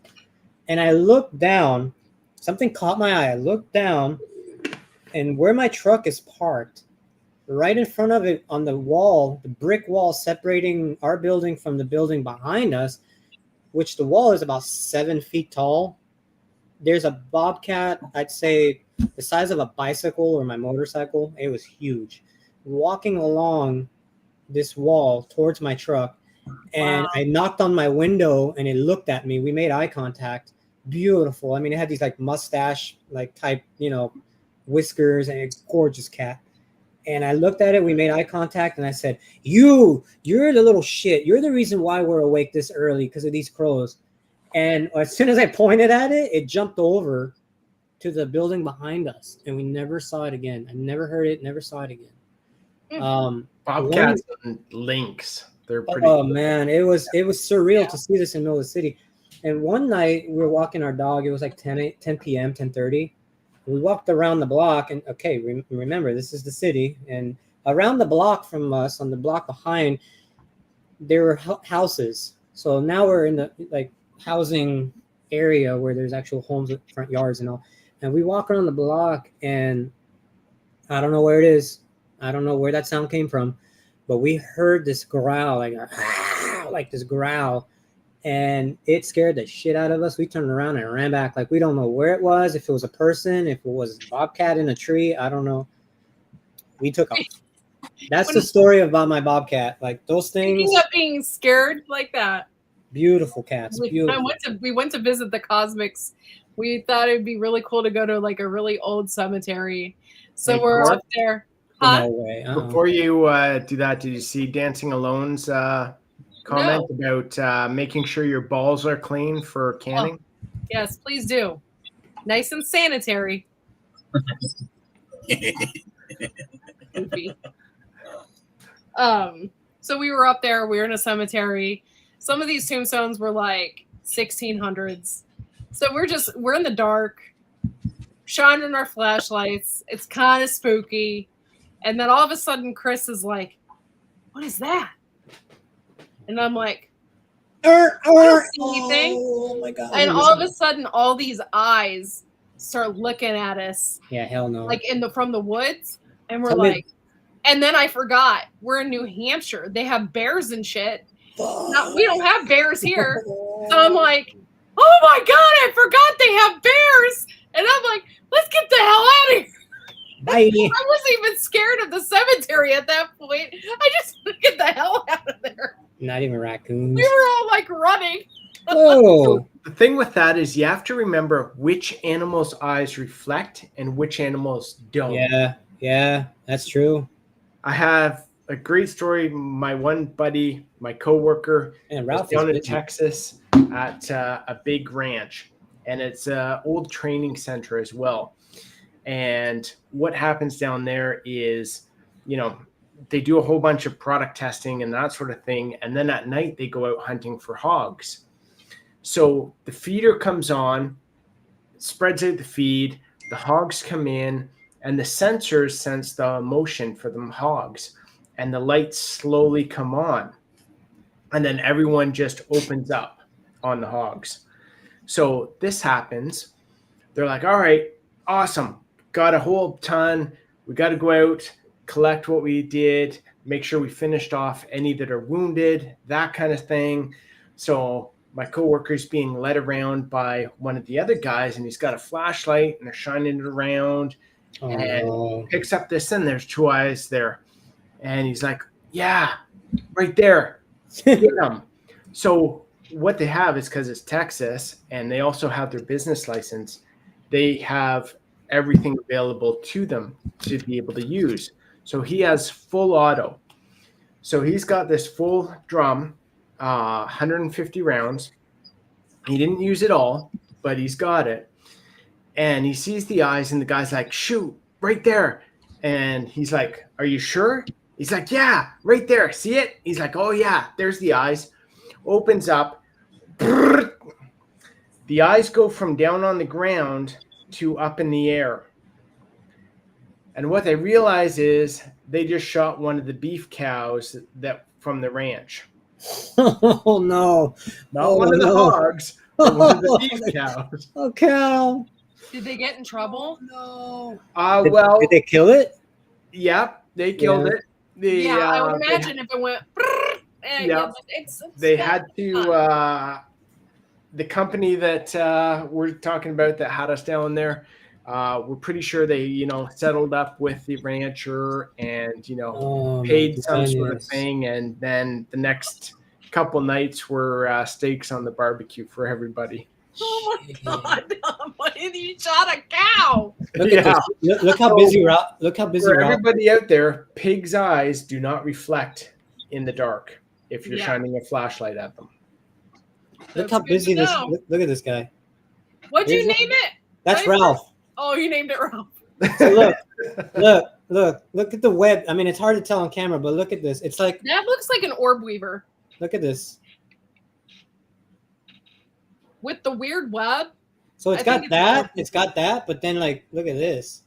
And I looked down, something caught my eye. I looked down, and where my truck is parked, right in front of it on the wall, the brick wall separating our building from the building behind us, which the wall is about 7 feet tall, there's a bobcat, I'd say the size of a bicycle or my motorcycle. It was huge, walking along this wall towards my truck. And I knocked on my window and it looked at me. We made eye contact. Beautiful. I mean, it had these like mustache, like type, you know, whiskers, and a gorgeous cat. And I looked at it, we made eye contact, and I said, you're the little shit. You're the reason why we're awake this early, because of these crows. And as soon as I pointed at it, it jumped over to the building behind us, and we never saw it again. I never heard it, never saw it again. Bobcats and lynx. They're pretty Oh cool. man, it was surreal to see this in the middle of the city. And one night we were walking our dog. It was like 10 p.m., 10:30. We walked around the block, and okay, remember this is the city. And around the block from us, on the block behind, there were houses. So now we're in the like housing area where there's actual homes with front yards and all. And we walk around the block, and I don't know where it is. I don't know where that sound came from, but we heard this growl, like this growl, and it scared the shit out of us. We turned around and ran back. Like, we don't know where it was, if it was a person, if it was a bobcat in a tree. I don't know. We took off. That's the story about my bobcat. Like, those things. Speaking of being scared like that, Beautiful cats. Beautiful. we went to visit the Cosmics. We thought it'd be really cool to go to like a really old cemetery. So Hey, we're Mark? up there. No way. Before you do that, did you see Dancing Alone's comment about making sure your balls are clean for canning? Yes, please do. Nice and sanitary. Goofy. So we were up there. We were in a cemetery. Some of these tombstones were like 1600s. So we're in the dark, shining our flashlights. It's kind of spooky. And then all of a sudden, Chris is like, "What is that?" And I'm like, "I don't see anything." Oh my god. And all of a sudden, all these eyes start looking at us, Yeah, hell no. like from the woods, and we're Tell me- like, and then I forgot we're in New Hampshire. They have bears and shit. Now, we don't have bears here, so I'm like, "Oh my god, I forgot they have bears!" And I'm like, "Let's get the hell out of here." Bye. I wasn't even scared of the cemetery at that point. I just want to get the hell out of there. Not even raccoons. We were all like running. Oh, The thing with that is you have to remember which animals' eyes reflect and which animals don't. yeah, that's true. I have a great story. My one buddy, my coworker, And was Ralph down in is busy. Texas at a big ranch, and it's an old training center as well. And what happens down there is, they do a whole bunch of product testing and that sort of thing. And then at night they go out hunting for hogs. So the feeder comes on, spreads out the feed, the hogs come in, and the sensors sense the motion for the hogs, and the lights slowly come on. And then everyone just opens up on the hogs. So this happens. They're like, all right, awesome. Got a whole ton. We got to go out, collect what we did, make sure we finished off any that are wounded, that kind of thing. So my coworker's being led around by one of the other guys, and he's got a flashlight, and they're shining it around, and picks up this, and there's two eyes there. And he's like, yeah, right there. Get them. So what they have is, because it's Texas, and they also have their business license, they have everything available to them to be able to use. So he has full auto. So he's got this full drum, 150 rounds. He didn't use it all, but he's got it. And he sees the eyes, and the guy's like, shoot, right there. And he's like, are you sure? He's like, yeah, right there. See it? He's like, oh yeah, there's the eyes. Opens up. The eyes go from down on the ground to up in the air. And what they realize is they just shot one of the beef cows that from the ranch. Oh no. Not one of the hogs, but one of the beef cows. Oh cow. Did they get in trouble? No. Well, Did they kill it? yeah, they killed Yeah. it. The, Yeah, I would imagine if it went. And Yeah. it's they had to the company that we're talking about that had us down there, we're pretty sure they settled up with the rancher and Oh, paid my some sort of goodness. thing, and then the next couple nights were steaks on the barbecue for everybody. Oh my god! You shot a cow. Look at this. Look how busy Ralph. Look how busy For Ralph. everybody out there, pigs' eyes do not reflect in the dark if you're Yeah. shining a flashlight at them. Look how That's good busy to this. know. Look at this guy. What'd you Here's- name it? That's Right? Ralph. Oh, you named it Ralph. So look at the web. I mean, it's hard to tell on camera, but look at this. It's like, That looks like an orb weaver look at this. with the weird web. So it's I got think it's that. awesome. It's got that. But then, like, look at this.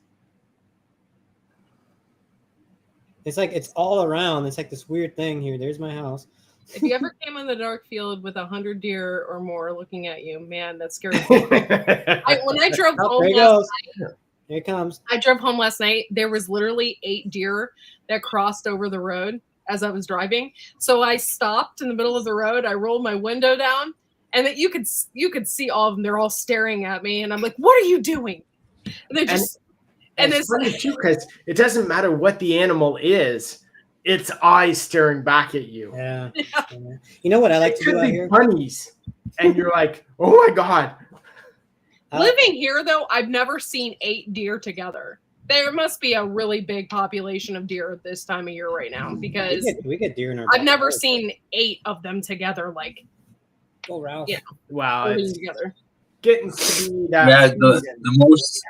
It's like it's all around. It's like this weird thing here. There's my house. If you ever came in the dark field with 100 deer or more looking at you, man, that's scary. When I drove Oh, home there he last goes. night, Here it comes. I drove home last night. There was literally 8 deer that crossed over the road as I was driving. So I stopped in the middle of the road. I rolled my window down, and that you could see all of them. They're all staring at me, and I'm like, "What are you doing?" And they're just and it's funny too because it doesn't matter what the animal is, its eyes staring back at you. Yeah. You know what I like It to do could out be here? bunnies, and you're like, "Oh my god!" living here, though, I've never seen 8 deer together. There must be a really big population of deer at this time of year right now because we get deer in our. I've never backyard. seen 8 of them together, like Go Ralph. Yeah. Wow, holding it's together. getting to be that. Yeah, season.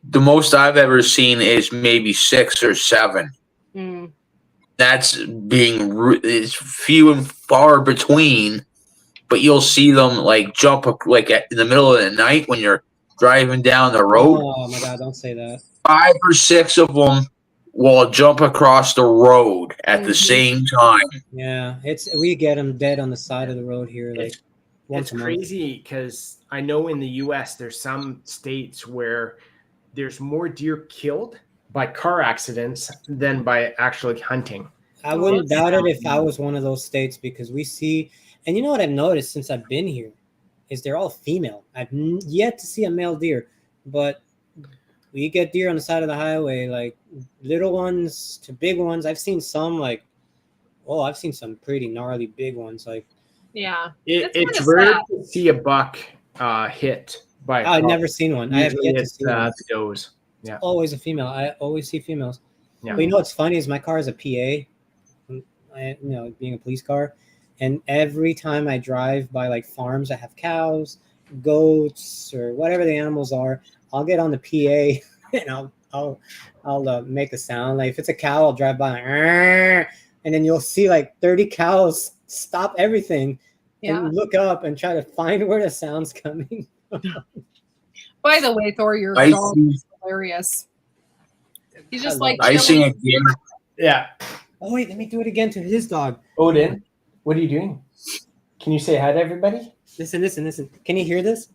the most I've ever seen is maybe 6 or 7. Mm. That's it's few and far between, but you'll see them like jump like in the middle of the night when you're driving down the road. Oh my god! Don't say that. 5 or 6 of them will jump across the road at the Mhm. same time. Yeah, we get them dead on the side of the road here, like once It's a month. crazy because I know in the U.S. there's some states where there's more deer killed by car accidents than by actually hunting. I wouldn't That's doubt it if I was one of those states because we see, and you know what I've noticed since I've been here is they're all female. I've yet to see a male deer, but we get deer on the side of the highway, like little ones to big ones. I've seen some I've seen some pretty gnarly big ones. Like Yeah. It's kinda rare sad. to see a buck hit by. a I've car. never seen one. I have Usually yet to it's see one. the does. Yeah. Always a female. I always see females. Yeah. But you know what's funny is my car is a PA, being a police car, and every time I drive by like farms that have cows, goats, or whatever the animals are, I'll get on the PA and I'll make a sound. Like if it's a cow, I'll drive by, and then you'll see like 30 cows stop everything Yeah. and look up and try to find where the sound's coming. By the way, Thor, your I dog see, is hilarious. He's just I like I seen chilling. a deer. Yeah. Oh wait, let me do it again to his dog. Odin, what are you doing? Can you say hi to everybody? Listen. Can you hear this?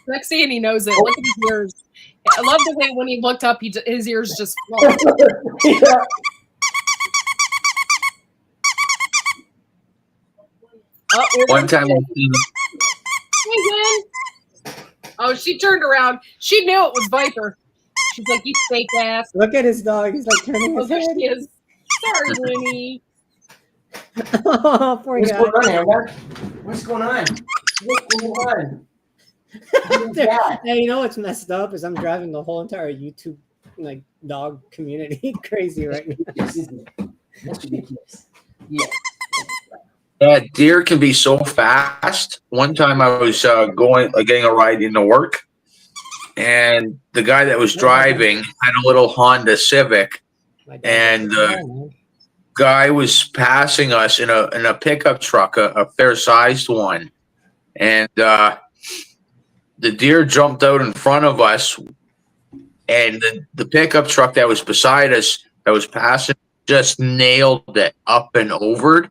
Sexy and he knows it. Look at his ears. I love the way when he looked up, his ears just flopped. Yeah. Oh, One time I seen Hey, Gwen. Oh, she turned around. She knew it was Viper. She's like, "You fake ass." Look at his dog. He's like turning Oh, his there head. she is. Sorry, Winnie. Oh, poor What's guy. going on, Amber? What's going on? What's going on? Yeah. Hey, you know what's messed up is I'm driving the whole entire YouTube like dog community crazy right now. That's ridiculous. Yeah. that deer can be so fast. One time I was getting a ride into work, and the guy that was driving had a little Honda Civic. My dog And, is- man. Guy was passing us in a pickup truck, a fair sized one, and the deer jumped out in front of us, and the pickup truck that was beside us that was passing just nailed it up and over,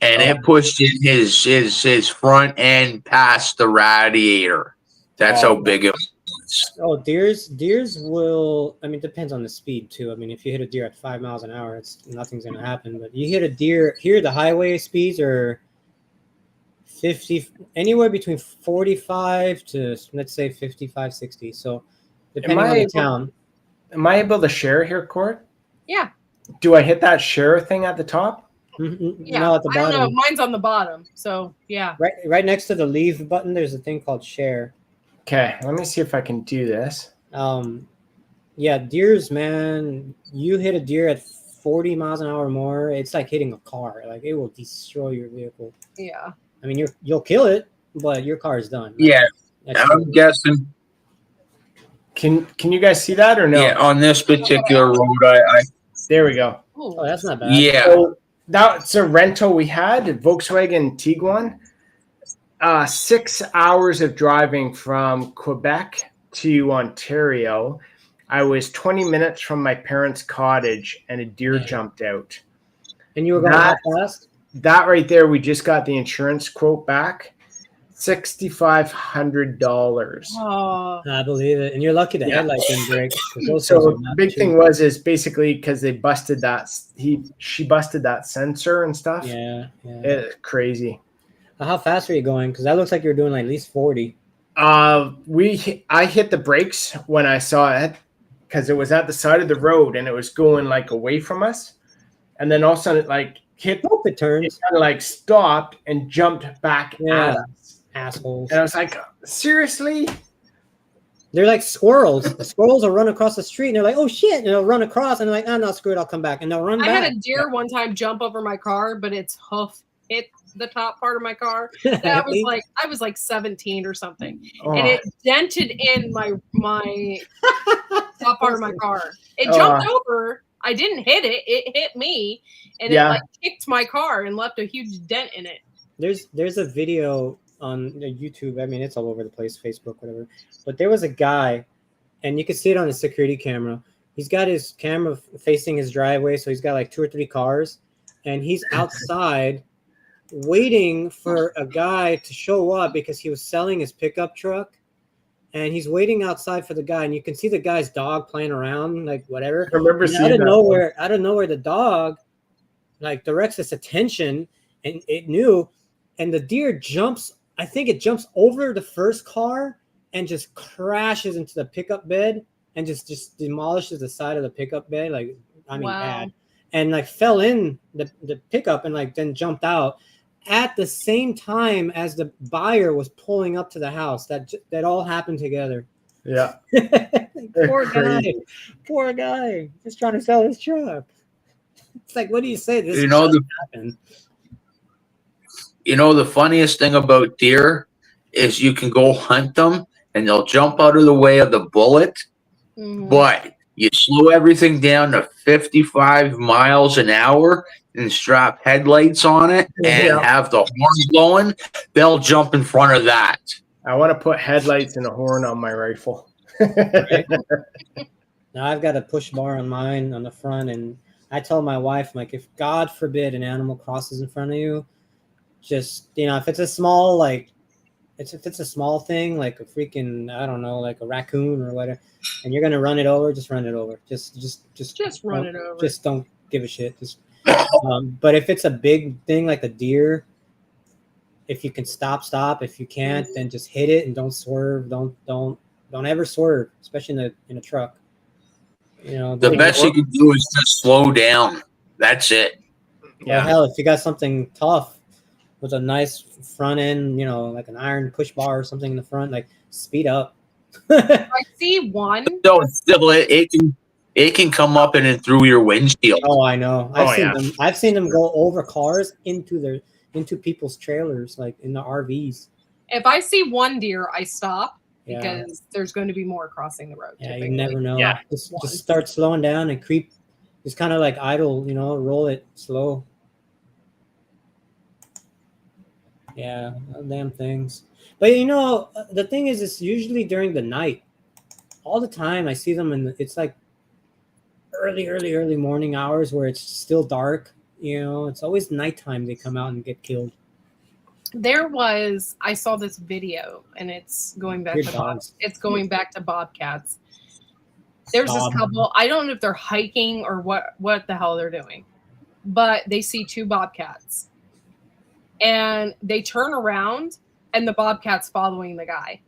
and it pushed in his front end past the radiator. That's how big it was. Oh, deers will. I mean, it depends on the speed too. I mean, if you hit a deer at 5 miles an hour, nothing's gonna happen. But you hit a deer here, the highway speeds are 50, anywhere between 45 to let's say 55, 60. So depending on the town. Am I able to share here, Court? Yeah. Do I hit that share thing at the top? Yeah. No, at the I don't know. bottom. Mine's on the bottom. So yeah. Right next to the leave button, there's a thing called share. Okay, let me see if I can do this. Yeah, deers, man. You hit a deer at 40 miles an hour or more, it's like hitting a car. Like it will destroy your vehicle. Yeah. I mean, you'll kill it, but your car is done. Yeah, That's I'm guessing. Can you guys see that or no? Yeah, on this particular road, I There we go. Ooh. Oh, that's not bad. yeah. So that's a rental we had, Volkswagen Tiguan. 6 hours of driving from Quebec to Ontario. I was 20 minutes from my parents' cottage and a deer jumped out. And you were going That- how fast? that right there, we just got the insurance quote back, $6,500. Oh, I believe it. And you're lucky the Yeah. headlight didn't break. 'cause those So things are the not big cheap. thing is basically because they busted that she busted that sensor and stuff. Yeah, yeah. It's crazy. How fast are you going? Because that looks like you're doing like at least 40. I hit the brakes when I saw it because it was at the side of the road and it was going like away from us, and then all of a sudden it like hit, Hope it it turns. kind of like stopped and jumped back Yeah. at us, Assholes. and I was like, seriously? They're like squirrels. The squirrels will run across the street and they're like, oh shit. And they'll run across and they're like, oh no, screw it, I'll come back. And they'll run I back. had a deer one time jump over my car, but its hoof hit the top part of my car. That was like I was like 17 or something, Oh, and it dented in my top part of my car. It jumped over. I didn't hit it. It hit me, and Yeah. it like kicked my car and left a huge dent in it. There's a video on YouTube. I mean, it's all over the place, Facebook, whatever. But there was a guy, and you can see it on his security camera. He's got his camera facing his driveway, so he's got like 2 or 3 cars, and he's outside waiting for a guy to show up because he was selling his pickup truck. And he's waiting outside for the guy, and you can see the guy's dog playing around, like whatever. I remember And seeing out of that. nowhere, the dog like directs its attention, and it knew, and the deer jumps. I think it jumps over the first car and just crashes into the pickup bed and just demolishes the side of the pickup bed. Like, I mean, Wow. bad, and like fell in the pickup and like then jumped out at the same time as the buyer was pulling up to the house. That all happened together. Yeah. Poor guy. Crazy. Poor guy. Just trying to sell his truck. It's like, what do you say? This You know, doesn't happen. You know, the funniest thing about deer is you can go hunt them and they'll jump out of the way of the bullet, Mhm. but you slow everything down to 55 miles an hour and strap headlights on it and Yeah. have the horn blowing, they'll jump in front of that. I want to put headlights and a horn on my rifle. Now I've got a push bar on mine on the front, and I tell my wife, like, if God forbid an animal crosses in front of you, just, you know, if it's a small, like, if it's a small thing, like a freaking, I don't know, like a raccoon or whatever, and you're gonna run it over, just run it over. Just run don't- it over. Just don't give a shit. Just, but if it's a big thing like a deer, if you can stop. If you can't, then just hit it and don't swerve. Don't ever swerve, especially in a truck. You know, The best you can do is just slow down. That's it. Or hell, if you got something tough with a nice front end, you know, like an iron push bar or something in the front, like speed up. I see one. So still, it can come up and in through your windshield. Oh, I know. yeah. I've seen them go over cars into people's trailers, like in the RVs. If I see one deer, I stop Yeah. because there's going to be more crossing the road. Yeah, you typically. never know. Yeah. Just start slowing down and creep. Just kind of like idle, you know, roll it slow. Yeah, damn things. But you know, the thing is, it's usually during the night. All the time, I see them, it's like early morning hours where it's still dark. You know, it's always nighttime they come out and get killed. I saw this video, and it's going back Good to dogs. it's going back to bobcats. There's this Bob. couple. I don't know if they're hiking or what the hell they're doing, but they see 2 bobcats, and they turn around, and the bobcat's following the guy,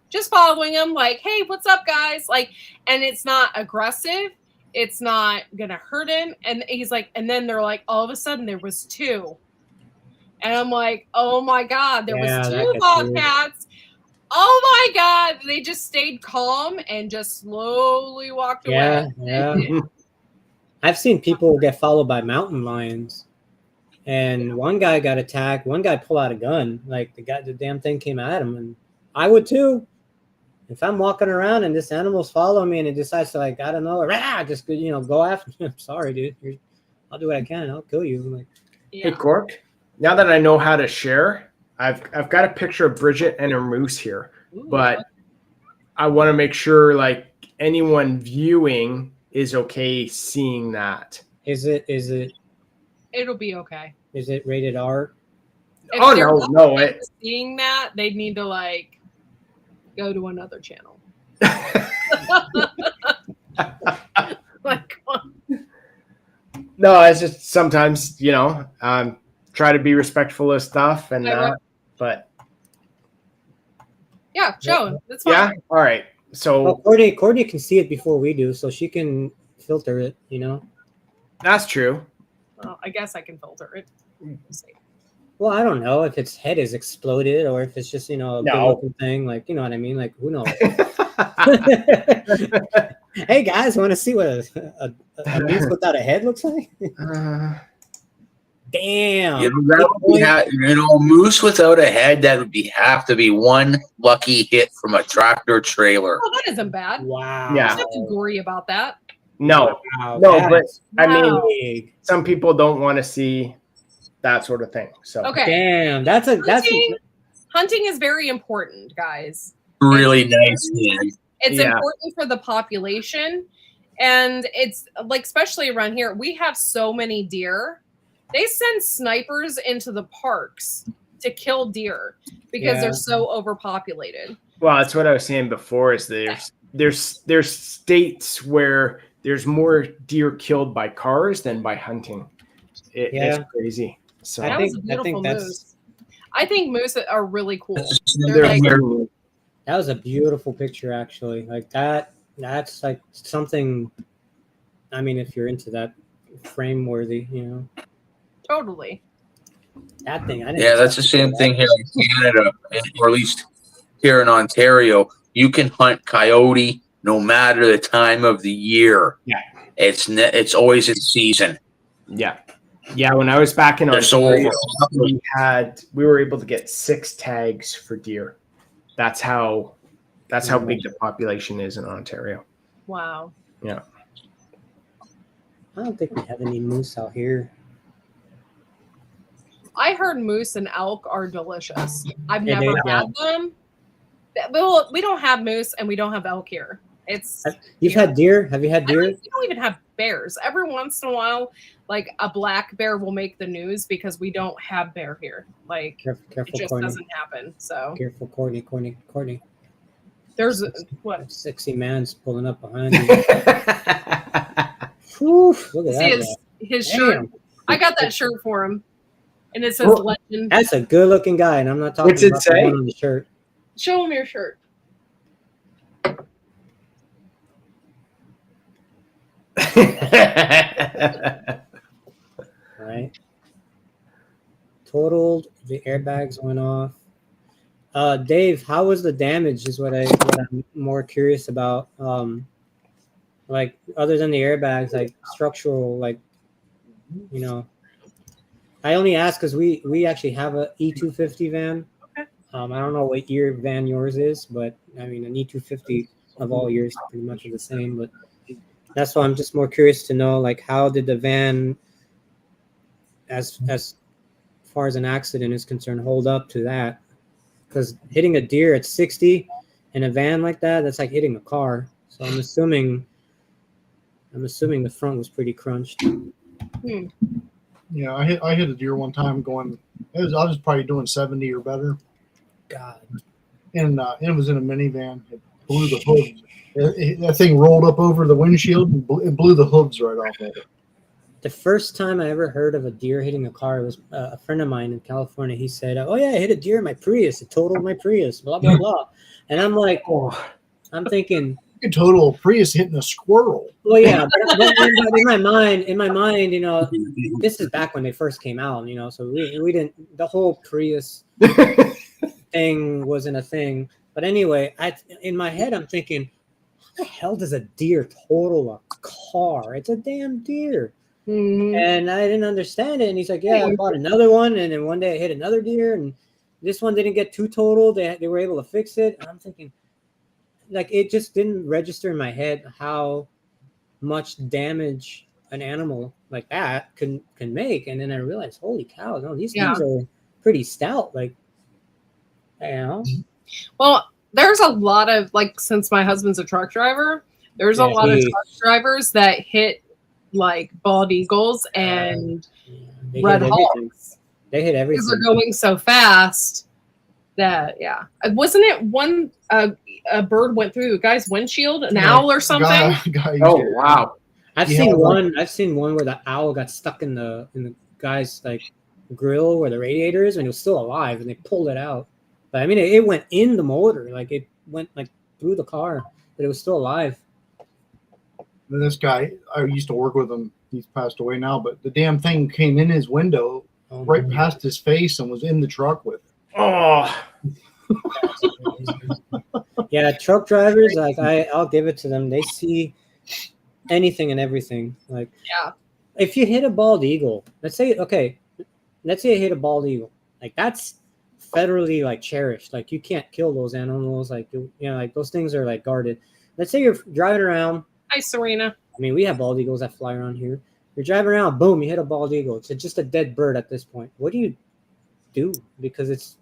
just following him, like, "Hey, what's up, guys?" Like, and it's not aggressive. It's not gonna hurt him. And he's like, and then they're like, all of a sudden there was 2. And I'm like, oh my God, there Yeah, was that 2 gets weird. bobcats. Oh my God. They just stayed calm and just slowly walked Yeah, away. yeah. I've seen people get followed by mountain lions, and one guy got attacked. One guy pulled out a gun, like the damn thing came at him, and I would too. If I'm walking around and this animal's following me and it decides to, like, I don't know, just, you know, go after me. I'm sorry, dude. I'll do what I can. I'll kill you. I'm like, Hey, Cork, now that I know how to share, I've got a picture of Bridget and her moose here, Ooh. but I want to make sure, like, anyone viewing is okay seeing that. is it? It'll be okay. Is it rated R? If Oh, they're no, not no, it- seeing that, they'd need to like go to another channel. Like, No, it's just sometimes, try to be respectful of stuff and Yeah, right. but yeah, Joan, that's fine. yeah, all right. So Well, Courtney can see it before we do, so she can filter it. that's true. Well, I guess I can filter it. Let's see. Well, I don't know if its head is exploded or if it's just a No. good-looking thing. Like, you know what I mean? Like, who knows? Hey guys, want to see what a moose without a head looks like? Damn. Moose without a head, that would have to be one lucky hit from a tractor trailer. Oh, that isn't bad. Wow. Yeah. I'm not too gory about that. No, Wow, no, that but is I mean, Wow. big. some people don't want to see that sort of thing. So Okay. Damn, that's Hunting is very important, guys. Really nice hand. It's Yeah. important for the population. And it's like, especially around here, we have so many deer. They send snipers into the parks to kill deer because Yeah. they're so overpopulated. well, that's what I was saying before. Is there's states where there's more deer killed by cars than by hunting. It's Yeah. crazy. So That I was think- a I think beautiful that's- moose. I think moose are really cool. they're like- very- That was a beautiful picture, actually. Like that's like something. I mean, if you're into that, frame worthy, Totally. that thing. I didn't Yeah, that's the same thing here in Canada, or at least here in Ontario. You can hunt coyote no matter the time of the year. Yeah. It's always in season. yeah. When I was back in They're so Ontario, overpopulated. we were able to get 6 tags for deer. That's how big the population is in Ontario. Wow. I don't think we have any moose out here. I heard moose and elk are delicious. I've Yeah, never they- had them. Well, we don't have moose and we don't have elk here. It's You've had deer? Have you had I mean, deer? we don't even have bears. Every once in a while, like a black bear will make the news because we don't have bear here. Like Careful, it careful, just Courtney. doesn't happen. So Careful, Courtney. there's what? Sexy man's pulling up behind you. Whew, look at See that. his guy. shirt. Damn. I got that shirt for him, and it says Well, legend. That's a good looking guy, and I'm not talking What's it about the say? one on the shirt. Show him your shirt. Right. Totaled, the airbags went off. Dave, how was the damage is what I'm more curious about. Like other than the airbags, like structural, like, I only ask because we actually have a E250 van. Okay. I don't know what year van yours is, but I mean, an E250 of all years pretty much are the same, but that's why I'm just more curious to know, like, how did the van, as far as an accident is concerned, hold up to that? Because hitting a deer at 60 in a van like that, that's like hitting a car. So I'm assuming the front was pretty crunched. Yeah, I hit a deer one time going. I was probably doing 70 or better, God. and it was in a minivan. It blew the hood. That thing rolled up over the windshield and it blew the hoods right off of it. The first time I ever heard of a deer hitting a car was a friend of mine in California. He said, "Oh yeah, I hit a deer in my Prius. It totaled my Prius." Blah blah blah. And I'm like, I'm thinking, You could total a Prius hitting a squirrel. well, yeah, but in my mind, this is back when they first came out, so we didn't. The whole Prius thing wasn't a thing. But anyway, in my head, I'm thinking, how the hell does a deer total a car? It's a damn deer. Mhm. And I didn't understand it. And he's like, yeah, I bought another one. And then one day I hit another deer. And this one didn't get too total. They were able to fix it. And I'm thinking, like, it just didn't register in my head how much damage an animal like that can make. And then I realized, holy cow, no, these things are pretty stout. Like, Well, there's a lot of, like, since my husband's a truck driver, there's a Yeah, lot of truck drivers that hit like bald eagles and they red hit everything. hawks. They hit Because everything. they're going so fast that, yeah. Wasn't it one a bird went through a guy's windshield, an owl or something? Guy, Oh wow. I've Yeah, seen like- one. I've seen one where the owl got stuck in the guy's like grill where the radiator is, and it was still alive, and they pulled it out. But I mean, it went in the motor, like it went like through the car, but it was still alive. this guy, I used to work with him. He's passed away now, but the damn thing came in his window Oh, right my past his face and was in the truck with him. Oh, Yeah, truck drivers, like I'll give it to them. They see anything and everything. Like, Yeah. if you hit a bald eagle, let's say you hit a bald eagle, like that's federally like cherished. Like you can't kill those animals. Like like those things are like guarded. Let's say you're driving around. Hi, Serena. I mean, we have bald eagles that fly around here. You're driving around, boom, you hit a bald eagle. It's just a dead bird at this point. What do you do? Because it's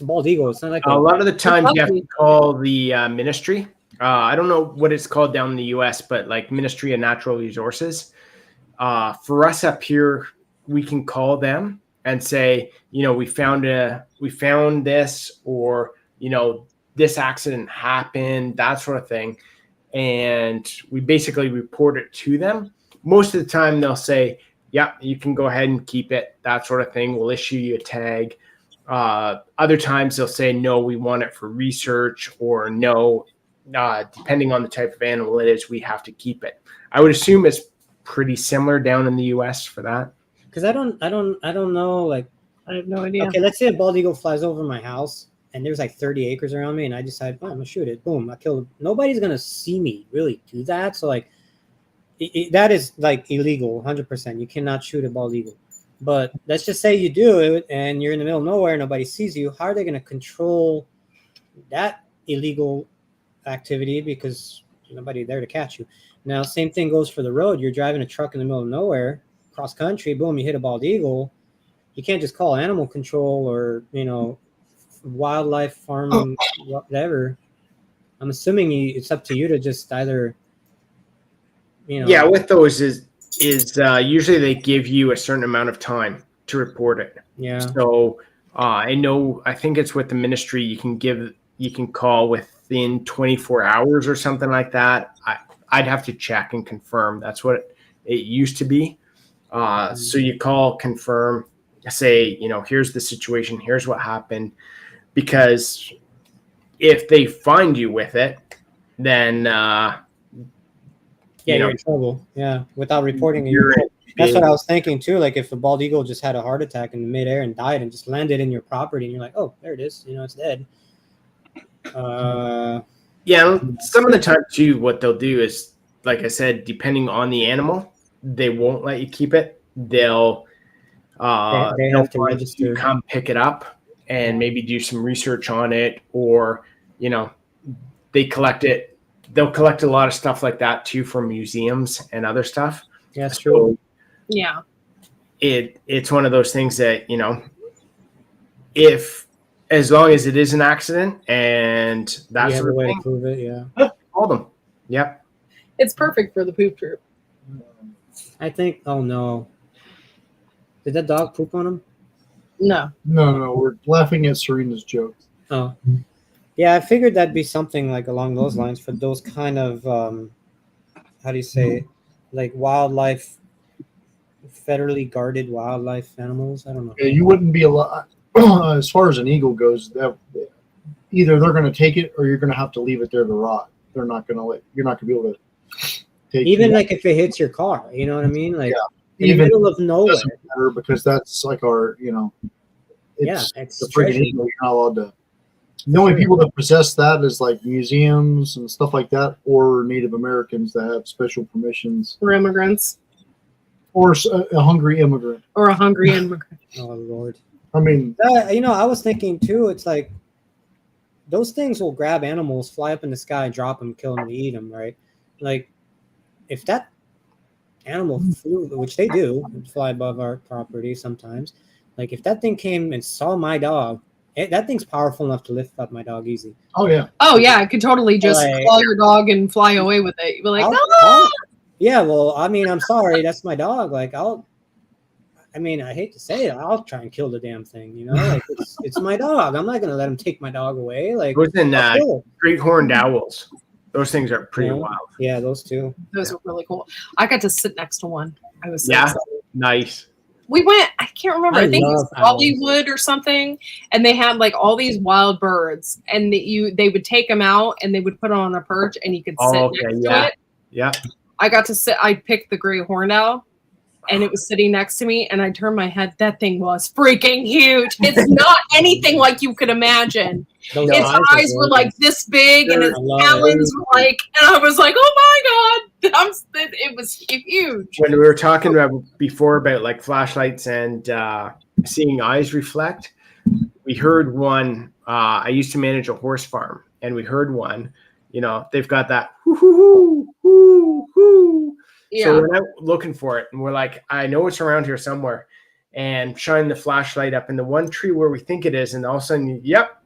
a bald eagle. It's not like a lot of the times you have to call the ministry. I don't know what it's called down in the U.S., but like Ministry of Natural Resources. For us up here, we can call them and say, we found this, or this accident happened, that sort of thing, and we basically report it to them. Most of the time, they'll say, "Yeah, you can go ahead and keep it," that sort of thing. We'll issue you a tag. Other times, they'll say, "No, we want it for research," or "No, depending on the type of animal it is, we have to keep it." I would assume it's pretty similar down in the U.S. for that. because I don't know. Like, I have no idea. okay, let's say a bald eagle flies over my house and there's like 30 acres around me, and I decide, oh, I'm gonna shoot it. Boom, I killed it. Nobody's gonna see me really do that. So like, that is like illegal, 100%. You cannot shoot a bald eagle. But let's just say you do it and you're in the middle of nowhere, nobody sees you. How are they gonna control that illegal activity because there's nobody there to catch you? Now, same thing goes for the road. You're driving a truck in the middle of nowhere, cross country, boom, you hit a bald eagle. You can't just call animal control or, wildlife farming, whatever. I'm assuming it's up to you to just either, Yeah, with those is usually they give you a certain amount of time to report it. Yeah. So I think it's with the ministry. You can call within 24 hours or something like that. I'd have to check and confirm. That's what it used to be. So you call, confirm, say, here's the situation, here's what happened. Because if they find you with it, then you're in trouble. Yeah, without reporting it. you're That's what I was thinking too. Like if a bald eagle just had a heart attack in midair and died and just landed in your property, and you're like, oh, there it is. It's dead. Yeah, some of the time too, what they'll do is, like I said, depending on the animal, they won't let you keep it. They'll they have to want register. you to come pick it up and maybe do some research on it, or they collect it. They'll collect a lot of stuff like that too from museums and other stuff. Yeah, that's true. Yeah. It's one of those things that if as long as it is an accident and that You have sort a of way thing, to prove it. Yeah. call them. Yep. It's perfect for the poop troop. I think. Oh no. Did that dog poop on him? No. No, we're laughing at Serena's joke. Oh. Yeah, I figured that'd be something like along those lines for those kind of how do you say it? Like wildlife, federally guarded wildlife animals. I don't know. Yeah, you wouldn't be allowed. As far as an eagle goes, that either they're going to take it or you're going to have to leave it there to rot. They're not going to let. You're not going to be able to take Even it. like if it hits your car, you know what I mean? Like in Even the middle of nowhere. doesn't matter because that's like our, Yeah, it's it's the freaking treasure. eagle. You're not allowed to. The only people that possess that is like museums and stuff like that, or Native Americans that have special permissions, For immigrants or a hungry immigrant. or a hungry immigrant. Oh Lord. I mean, I was thinking too. It's like those things will grab animals, fly up in the sky, drop them, kill them, and eat them. Right? Like if that animal flew, which they do, fly above our property sometimes. Like if that thing came and saw my dog, that thing's powerful enough to lift up my dog easy. oh yeah, Oh yeah, I could totally just Like- claw your dog and fly away with it. You'd be like, I'll- no. I'll- yeah, well, I mean, I'm sorry, that's my dog. Like I mean, I hate to say it, I'll try and kill the damn thing. You know, like it's my dog. I'm not gonna let him take my dog away. Like, Those in I'll kill it. great horned owls. Those things are pretty Yeah. wild. Yeah, those two. Those were really cool. I got to sit next to one. I was so Yeah. excited. Nice. We went, I can't remember, I think it was love owls. Hollywood or something, and they had like all these wild birds, and they would take them out and they would put it on a perch and you could sit Oh, okay, next yeah. to it. Yeah. I got to sit, I picked the great horned owl and it was sitting next to me, and I turned my head. That thing was freaking huge. It's not anything like you could imagine. Those Its eyes were gorgeous. like this big, and its I love it. talons were like, and I was like, oh my God. It was huge. When we were talking about before about like flashlights and seeing eyes reflect, we heard one. I used to manage a horse farm, and we heard one. You know, they've got that hoo hoo hoo hoo. Yeah. So we're out looking for it, and we're like, I know it's around here somewhere, and shine the flashlight up in the one tree where we think it is, and all of a sudden, yep,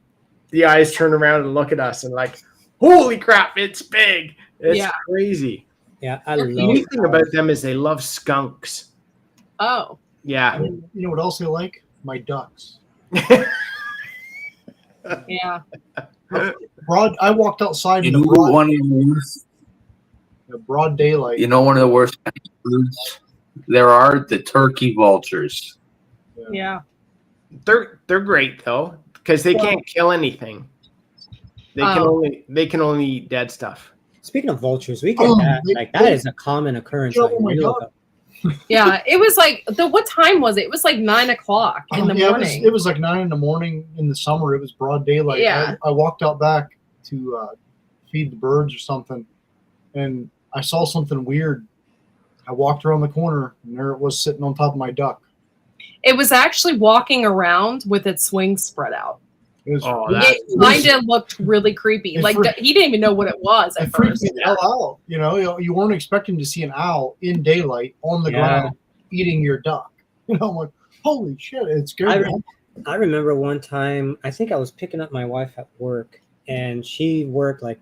the eyes turn around and look at us, and like, holy crap, it's big. It's Yeah. crazy. Yeah, I The love unique thing about them is they love skunks. Oh. Yeah. You know what else they like? My ducks. Yeah. I walked outside You in know the one of the worst, broad daylight. you know one of the worst kinds of birds there are? The turkey vultures. Yeah. They're great though, because they can't kill anything. They can only eat dead stuff. Speaking of vultures, we get Oh, that. Like that is a common occurrence. Oh Like, my when you look God. up. Yeah. It was like what time was it? It was like 9 o'clock in the Yeah, morning. it was like 9 in the morning in the summer. It was broad daylight. Yeah. I walked out back to feed the birds or something, and I saw something weird. I walked around the corner, and there it was sitting on top of my duck. It was actually walking around with its wings spread out. It was Oh, It kind of looked really creepy. It Like freaked- he didn't even know what it was at it freaked first. me the hell out. You know, you weren't expecting to see an owl in daylight on the Yeah. ground eating your duck. You know, I'm like, holy shit! It scared me. I remember one time, I think I was picking up my wife at work, and she worked like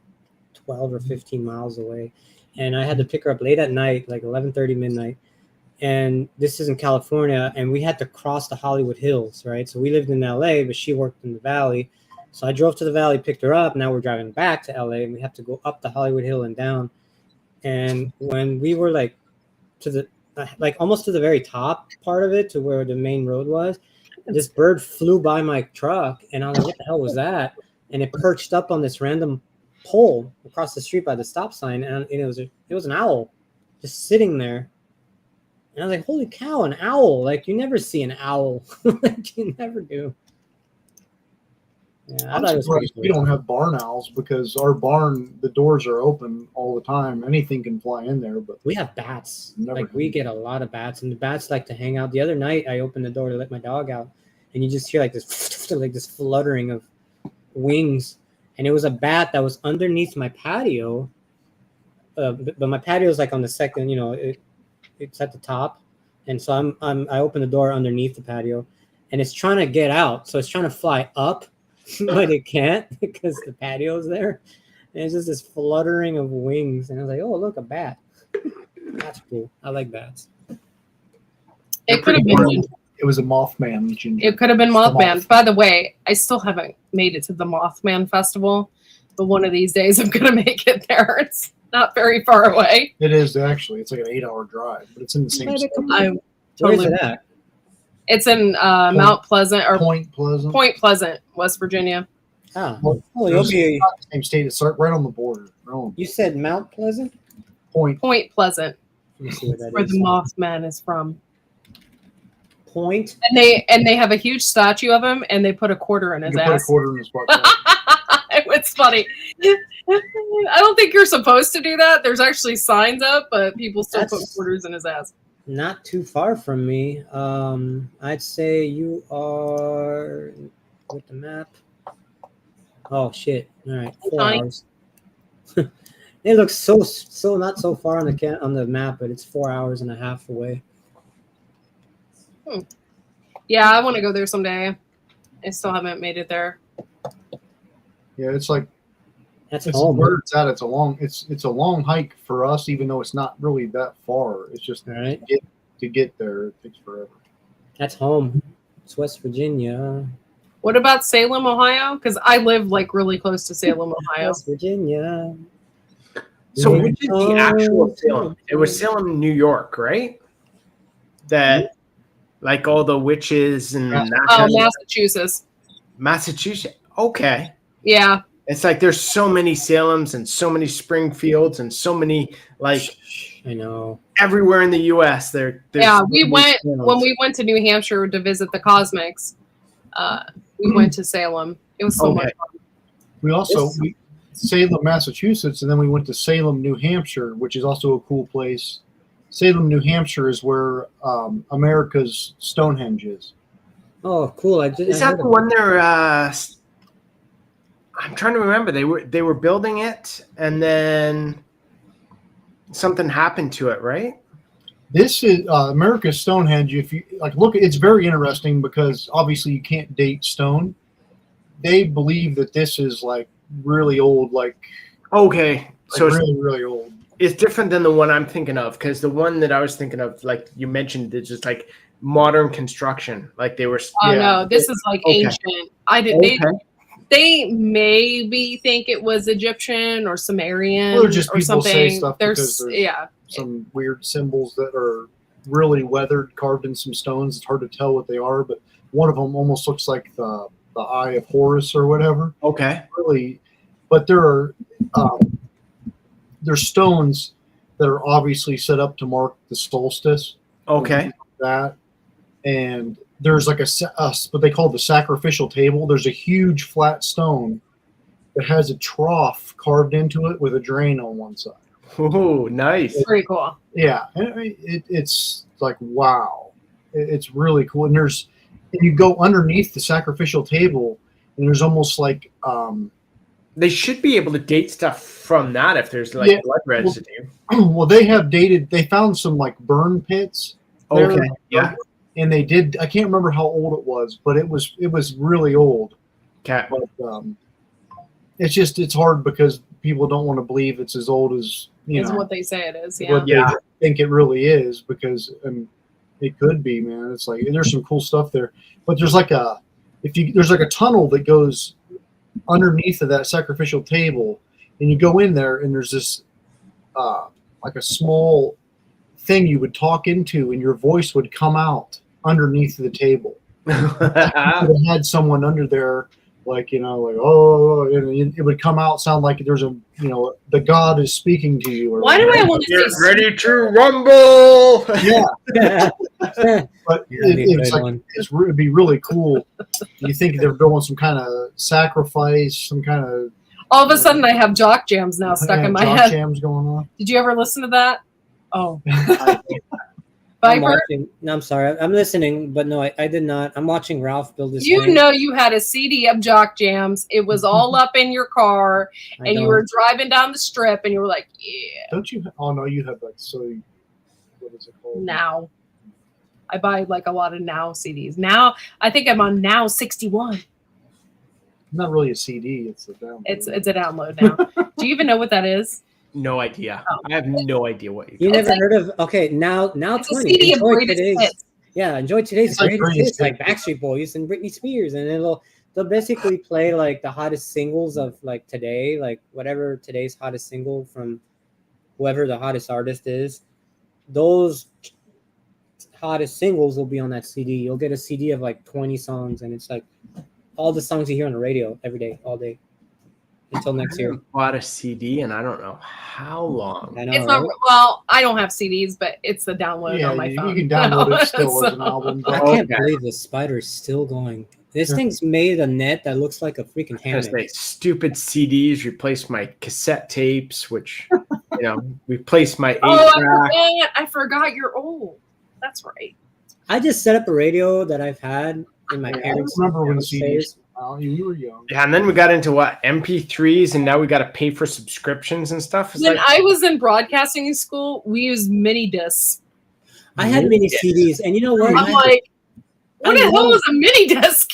12 or 15 miles away, and I had to pick her up late at night, like 11:30 midnight. And this is in California, and we had to cross the Hollywood Hills, right? So we lived in LA, but she worked in the Valley. So I drove to the Valley, picked her up. Now we're driving back to LA, and we have to go up the Hollywood Hill and down. And when we were like to the almost to the very top part of it, to where the main road was, this bird flew by my truck, and I was like, what the hell was that? And it perched up on this random pole across the street by the stop sign, and it was an owl just sitting there. And I was like, holy cow, an owl. Like, you never see an owl. Like, you never do. Yeah, I I'm thought it was pretty surprised we cool. don't have barn owls, because our barn, the doors are open all the time. Anything can fly in there, but We have bats. Never Like, we had. get a lot of bats, and the bats like to hang out. The other night, I opened the door to let my dog out, and you just hear like this, like this fluttering of wings, and it was a bat that was underneath my patio. But my patio is like on the second, it's at the top, and so I open the door underneath the patio, and it's trying to get out, so it's trying to fly up, but it can't because the patio's there, and it's just this fluttering of wings, and I was like, oh look, a bat. That's cool. I like bats. It could have been. it was a Mothman. Ginger. It could have been It's the Mothman. moth. By the way, I still haven't made it to the Mothman Festival, but one of these days I'm gonna make it there. It's not very far away. It is actually. It's like an 8-hour drive, but it's in the same state. I'm Where's totally. it at? It's in Mount Pleasant or Point Pleasant. Point Pleasant, West Virginia. Ah, Well, oh, you'll It's be. not the same state. It's right on the border. Right on You said Mount Pleasant. Point. Point Pleasant, Let me see what that where is. the Mothman is from. Point. And they have a huge statue of him, and they put a quarter in You his can put a ass. quarter in his butt. It was funny. I don't think you're supposed to do that. There's actually signs up, but people still put That's- quarters in his ass. Not too far from me. I'd say you are with the map. Oh shit! All right, 4 Johnny? hours. It looks so not so far on the map, but it's 4 hours and a half away. Yeah, I want to go there someday. I still haven't made it there. Yeah, it's like That's it's home. where it's at. It's a long hike for us, even though it's not really that far. It's just All right. to get there. It takes forever. That's home. It's West Virginia. What about Salem, Ohio? Because I live like really close to Salem, Ohio. West Virginia. So which is the actual Salem? It was Salem, New York, right? That like all the witches and that Oh, kind of- Massachusetts. Massachusetts. Okay. Yeah. It's like there's so many Salems and so many Springfields and so many like I know. everywhere in the U.S. There's Yeah, so we many went Salems. when we went to New Hampshire to visit the Cosmics. We went to Salem. It was so Okay. much fun. We also This- we Salem, Massachusetts, and then we went to Salem, New Hampshire, which is also a cool place. Salem, New Hampshire is where America's Stonehenge is. Oh, cool. Is that the one they're? I'm trying to remember. They were building it, and then something happened to it, right? This is America's Stonehenge. If you like, look, it's very interesting because obviously you can't date stone. They believe that this is like really old, like Okay, so it's, really, really old. it's different than the one I'm thinking of because the one that I was thinking of, like you mentioned, is just like modern construction. Like they were. Oh Yeah. no, this is like Okay. ancient. I did. They maybe think it was Egyptian or Sumerian Well, just or people say something. stuff because there's Yeah. some weird symbols that are really weathered, carved in some stones. It's hard to tell what they are, but one of them almost looks like the Eye of Horus or whatever. Okay. Really, but there are there's stones that are obviously set up to mark the solstice. Okay. That, and there's like what they call the sacrificial table. There's a huge flat stone that has a trough carved into it with a drain on one side. Ooh, nice. Pretty cool. Yeah, and it's like wow, it's really cool. And you go underneath the sacrificial table, and there's almost like They should be able to date stuff from that if there's like Yeah. blood residue. well, they found some like burn pits. there. Okay. Yeah. And they did. I can't remember how old it was, but it was really old. Okay. But it's hard because people don't want to believe it's as old as Is what they say it is. Yeah. what Yeah. they think it really is, because it could be, man. It's like there's some cool stuff there, but there's like there's like a tunnel that goes underneath of that sacrificial table, and you go in there, and there's this like a small thing you would talk into, and your voice would come out underneath the table. It had someone under there, like like oh, and it would come out, sound like there's the God is speaking to you. Or Why do I whatever. want to Get say? ready to rumble. Yeah, but That'd be a it's good like one. it'd be really cool. You think they're doing some kind of sacrifice, some kind of All of a sudden, I have jock jams now stuck in my jock head. jams going on. Did you ever listen to that? Oh, I'm Viper. watching. No, I'm sorry. I'm listening, but no, I did not. I'm watching Ralph build this. You thing. know you had a CD of jock jams. It was all up in your car, I and you know. were driving down the strip, and you were like, "Yeah, Don't you? Oh no, you have like what is it called? now." I buy like a lot of Now CDs. Now I think I'm on Now 61. Not really a CD. It's a download. It's a download now. Do you even know what that is? No idea. Oh. I have no idea what You you. It's never like- heard of? Okay, now It's a 20. CD of Enjoy greatest today's. hits. Yeah, enjoy today's It's like greatest greatest hits, like hits. Backstreet Boys and Britney Spears, and they'll basically play like the hottest singles of like today, like whatever today's hottest single from whoever the hottest artist is. Those hottest singles will be on that CD. You'll get a CD of like 20 songs, and it's like all the songs you hear on the radio every day, all day, until next year. Bought a CD and I don't know how long. I know, It's not right? well. I don't have CDs, but it's the download Yeah, on my you phone. can download it still as an So- album. I But can't Okay. believe this spider is still going. This thing's made a net that looks like a freaking Because hammock. they stupid CDs replaced my cassette tapes, which replaced my 8 track. I forgot you're old. That's right. I just set up a radio that I've had in my I parents' remember when downstairs. CDs. Oh, you were young. Yeah, and then we got into what MP3s, and now we got to pay for subscriptions and stuff. It's When like, I was in broadcasting school, we used mini discs. I had mini CDs, and you know what? I'm like, what I the hell love- is a mini disc?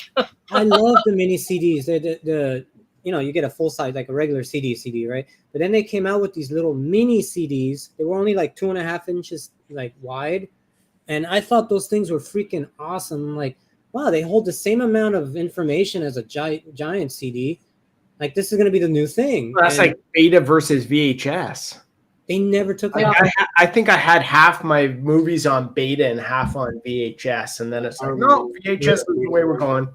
I love the mini CDs. The you get a full size like a regular CD, right? But then they came out with these little mini CDs. They were only like 2.5 inches like wide, and I thought those things were freaking awesome. Like, wow, they hold the same amount of information as a giant CD. Like, this is going to be the new thing. That's And like beta versus VHS. they never took it off. I think I had half my movies on beta and half on VHS, and then it's like, no, VHS is the way we're going.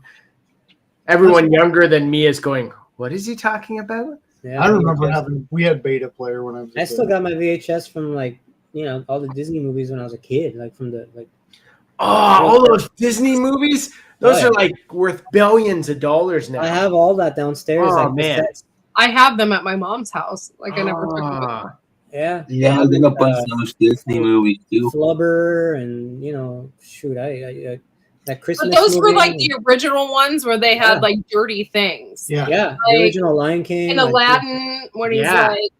Everyone younger than me is going, what is he talking about? Yeah, I remember VHS. we had beta player when I was. I still got my VHS from like, you know, all the Disney movies when I was a kid, like from the like. Oh, all those Disney movies, those Oh, are yeah. like worth billions of dollars now. I have all that downstairs. Oh, like, man. cassettes. I have them at my mom's house. Like I never took them. Ah. Yeah. Yeah, I got a bunch of those Disney movies too. Flubber and you know, shoot, I that Christmas. But those were movie like and- the original ones where they had Yeah. like dirty things. Yeah. yeah, the like, original Lion King. In like, Aladdin, when he's Yeah. like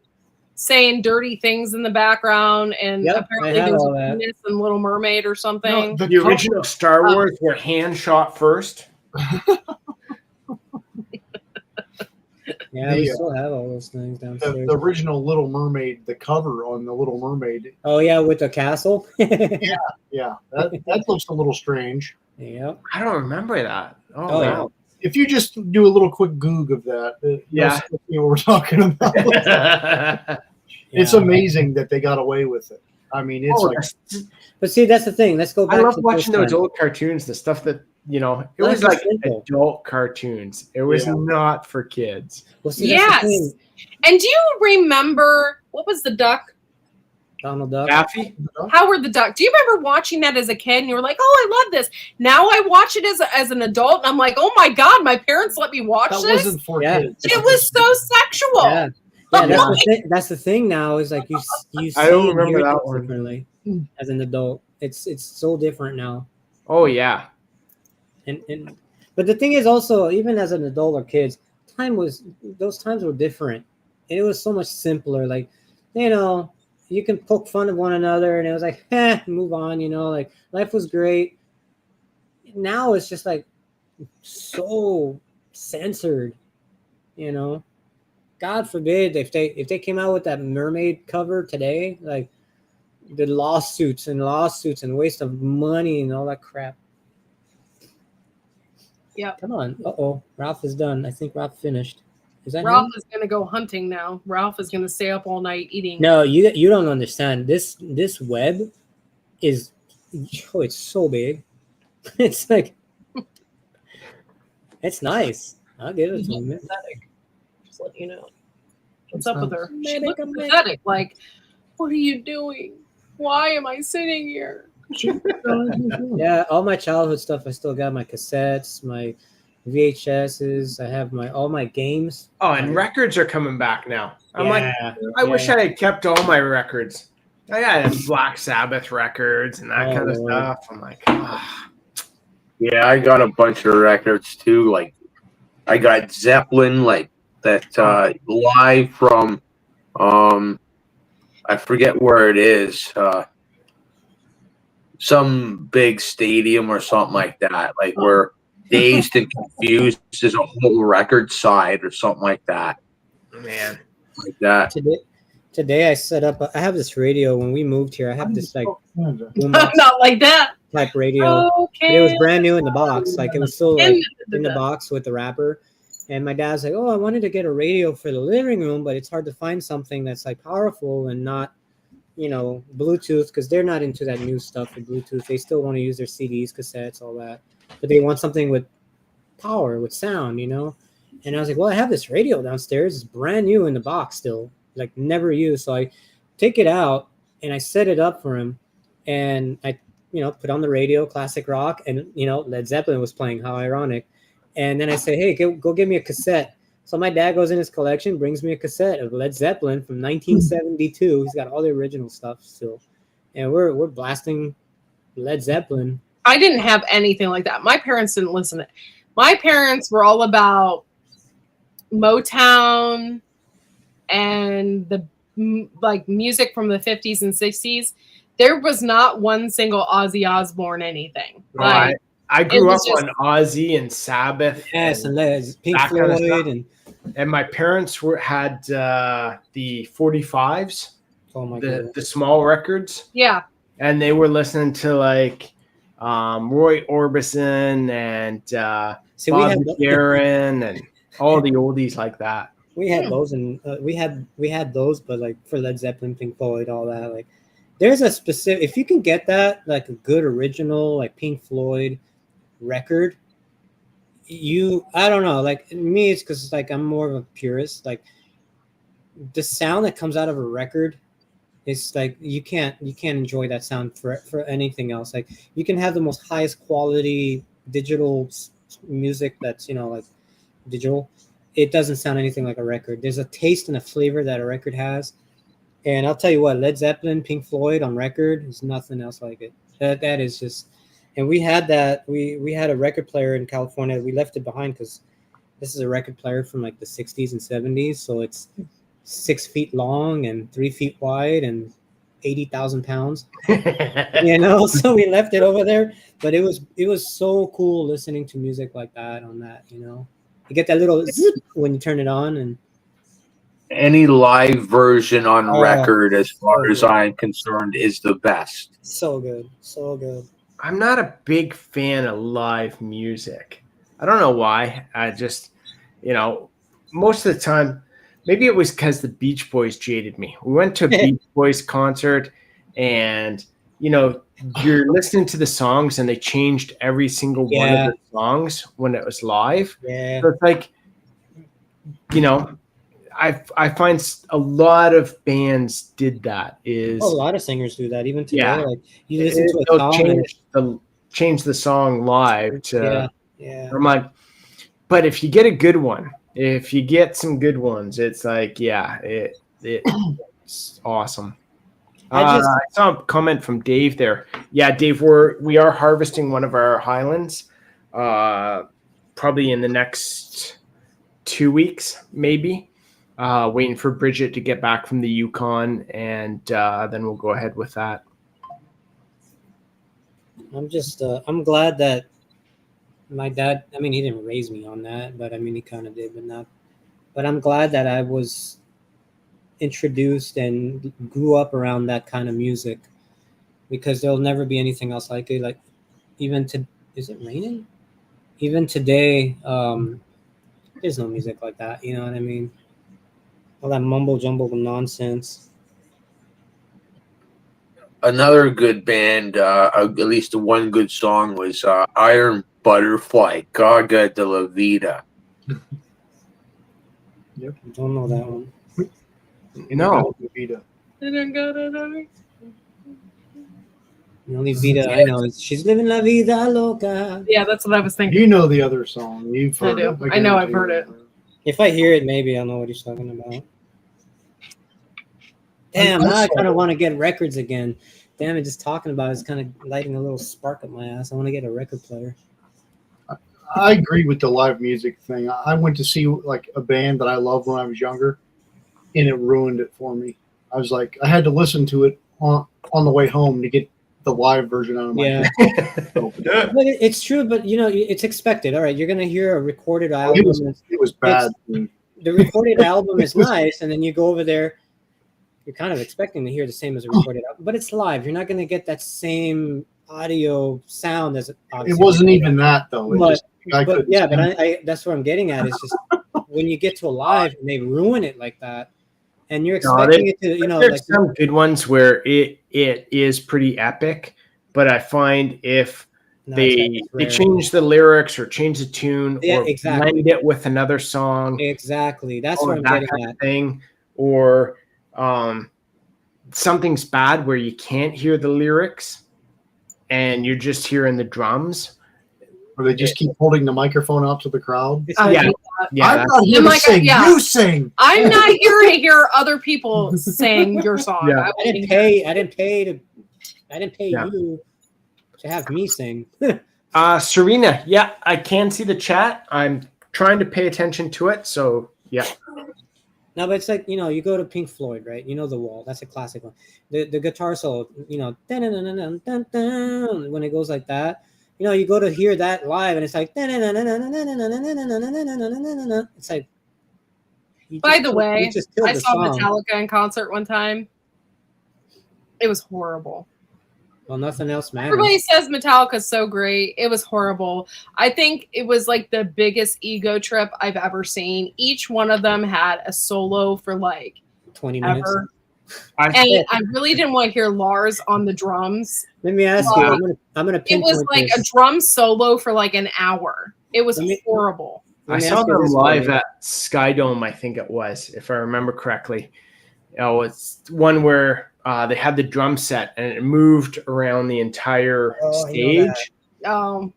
saying dirty things in the background, and Yep, apparently I have there's all a that. penis in Little Mermaid or something. The original Star Wars were hand shot first. Yeah, we the, still have all those things downstairs. the original Little Mermaid, the cover on the Little Mermaid. Oh yeah, with the castle. Yeah, that looks a little strange. Yep. I don't remember that. Oh, Oh, wow. If you just do a little quick Goog of that, Yeah. you'll see what we're talking about. It's Yeah. amazing that they got away with it. I mean, it's Oh, like But see, that's the thing. Let's go back. I love to the watching first those time. old cartoons, the stuff that, you know, it Life was is like simple. adult cartoons. It was Yeah. not for kids. Well, see, that's Yes. the thing. And do you remember what was the duck? Donald Duck. Daffy? Howard the Duck. Do you remember watching that as a kid and you were like, oh, I love this. Now I watch it as an adult and I'm like, oh my God, my parents let me watch that this. wasn't for Yeah. kids. It was so sexual. Yeah. Yeah, that's the thing now is like you see I don't and remember hear that things one. differently as an adult. It's so different now. Oh, yeah. And but the thing is also, even as an adult or kids, those times were different. And it was so much simpler. Like, you know, you can poke fun of one another and it was like, move on, you know, like life was great. Now it's just like so censored, you know. God forbid if they came out with that mermaid cover today, like the lawsuits and waste of money and all that crap. Yep. Come on. Ralph is done. I think Ralph finished. Is that Ralph him? is going to go hunting now. Ralph is going to stay up all night eating. No, you don't understand. This web is it's so big. It's like it's nice. I'll give it to him. Pathetic. Just let you know. What's It's up with not- her? She looks Pathetic. pathetic. Like, what are you doing? Why am I sitting here? Yeah, all my childhood stuff. I still got my cassettes, my VHSs. I have all my games. Oh, and records are coming back now. I'm like, Yeah, I wish yeah. I had kept all my records. I had Black Sabbath records and that Oh, kind of Lord. stuff. I'm like, ah. Yeah, I got a bunch of records too. Like, I got Zeppelin, like that live from, I forget where it is, some big stadium or something like that. Like where Dazed and Confused is a whole record side or something like that. Man. Like that. Today I set up. I have this radio. When we moved here, I have this like boombox Not like that. type radio. Okay. It was brand new in the box. Like it was still like in the box. box with the wrapper. And my dad's like, "Oh, I wanted to get a radio for the living room, but it's hard to find something that's like powerful and not, you know, Bluetooth, because they're not into that new stuff with Bluetooth. They still want to use their CDs, cassettes, all that, but they want something with power, with sound, you know." And I was like, "Well, I have this radio downstairs. It's brand new in the box still, like never used." So I take it out and I set it up for him, and I, you know, put on the radio, classic rock, and you know, Led Zeppelin was playing. How ironic! And then I say, "Hey, go get me a cassette." So my dad goes in his collection, brings me a cassette of Led Zeppelin from 1972. He's got all the original stuff still, and we're blasting Led Zeppelin. I didn't have anything like that. My parents didn't listen to it. My parents were all about Motown and the like music from the 50s and 60s. There was not one single Ozzy Osbourne anything. Like, I grew up was just- on Ozzy and Sabbath. Yes, and Led, Pink that kind of Floyd, stuff. and My parents had the 45s, oh my the god, small records. yeah. and they were listening to like Roy Orbison and See, we Bob had McGarren and all the oldies like that. we had those, and we had those, but like for Led Zeppelin, Pink Floyd, all that. Like, there's a specific, if you can get that, like a good original like Pink Floyd record, I don't know, like me, it's because like I'm more of a purist. Like the sound that comes out of a record, it's like you can't enjoy that sound for anything else. Like you can have the most highest quality digital music that's like digital, it doesn't sound anything like a record. There's a taste and a flavor that a record has, and I'll tell you what, Led Zeppelin, Pink Floyd on record is nothing else like it. That is just. And we had that. We had a record player in California. We left it behind because this is a record player from like the 60s and 70s. So it's 6 feet long and 3 feet wide and 80,000 pounds. So we left it over there. But it was so cool listening to music like that on that. You get that little zip when you turn it on, and Any live version on Oh, record, as far so as good. I'm concerned, is the best. so good, so good. I'm not a big fan of live music. I don't know why. I just, most of the time, maybe it was because the Beach Boys jaded me. We went to a Beach Boys concert, and you're listening to the songs, and they changed every single one Yeah. of the songs when it was live. Yeah. So it's like, I find a lot of bands did that. Is A lot of singers do that even today. Yeah. Like you listen to a they'll song, change the song live to. yeah. I'm like, but if you get a good one, if you get some good ones, it's like, it's awesome. I saw a comment from Dave there. Yeah, Dave, we are harvesting one of our Highlands, probably in the next 2 weeks, maybe. Waiting for Bridget to get back from the Yukon, and then we'll go ahead with that. I'm glad that my dad, he didn't raise me on that, but he kind of did, but I'm glad that I was introduced and grew up around that kind of music, because there'll never be anything else like it. Like is it raining? Even today, there's no music like that. You know what I mean? All that mumble jumble nonsense. Another good band, at least one good song, was Iron Butterfly, Gaga de la Vida. Don't know that one. Vita. The only Vida I know is she's living la vida loca. Yeah, that's what I was thinking. You know the other song. You've heard I it. do. I know I've heard it. If I hear it, maybe I'll know what he's talking about. Damn, now I kind of want to get records again. Damn it, just talking about it's kind of lighting a little spark up my ass. I want to get a record player. I agree with the live music thing. I went to see like a band that I loved when I was younger, and it ruined it for me. I was like, I had to listen to it on the way home to get the live version out of my head. But it's true, but it's expected. All right, you're gonna hear a recorded album. It was bad. The recorded album is nice, and then you go over there, you're kind of expecting to hear the same as a recorded album, but it's live. You're not gonna get that same audio sound as It wasn't even that though. But couldn't yeah, stand but I that's what I'm getting at. Is just when you get to a live and they ruin it like that, and you're expecting it to, there's like some good ones where it is pretty epic, but I find if they change the lyrics or change the tune or blend it with another song, exactly, that's what I'm getting at. Thing, or something's bad where you can't hear the lyrics and you're just hearing the drums. Or they just keep holding the microphone out to the crowd. Yeah, I'm not here to sing. You sing. I'm not here to hear other people sing your song. Yeah. I didn't pay you to have me sing. Serena, yeah, I can see the chat. I'm trying to pay attention to it, so yeah. No, but it's like, you go to Pink Floyd, right? The Wall. That's a classic one. The guitar solo, dun-dun-dun-dun-dun-dun, when it goes like that. You go to hear that live, and it's like, it's like. By the way, I saw song. Metallica in concert one time. It was horrible. Well, nothing else matters. Everybody says Metallica's so great. It was horrible. I think it was like the biggest ego trip I've ever seen. Each one of them had a solo for like 20 minutes. ever. I And I really didn't want to hear Lars on the drums. Let me ask you. I'm gonna It pinpoint was like this. a drum solo for like an hour. It was Let me- horrible. I Let me saw ask you them this live way. at Skydome, I think it was, if I remember correctly. Oh, it's one where they had the drum set and it moved around the entire Oh, I know that. stage. Um,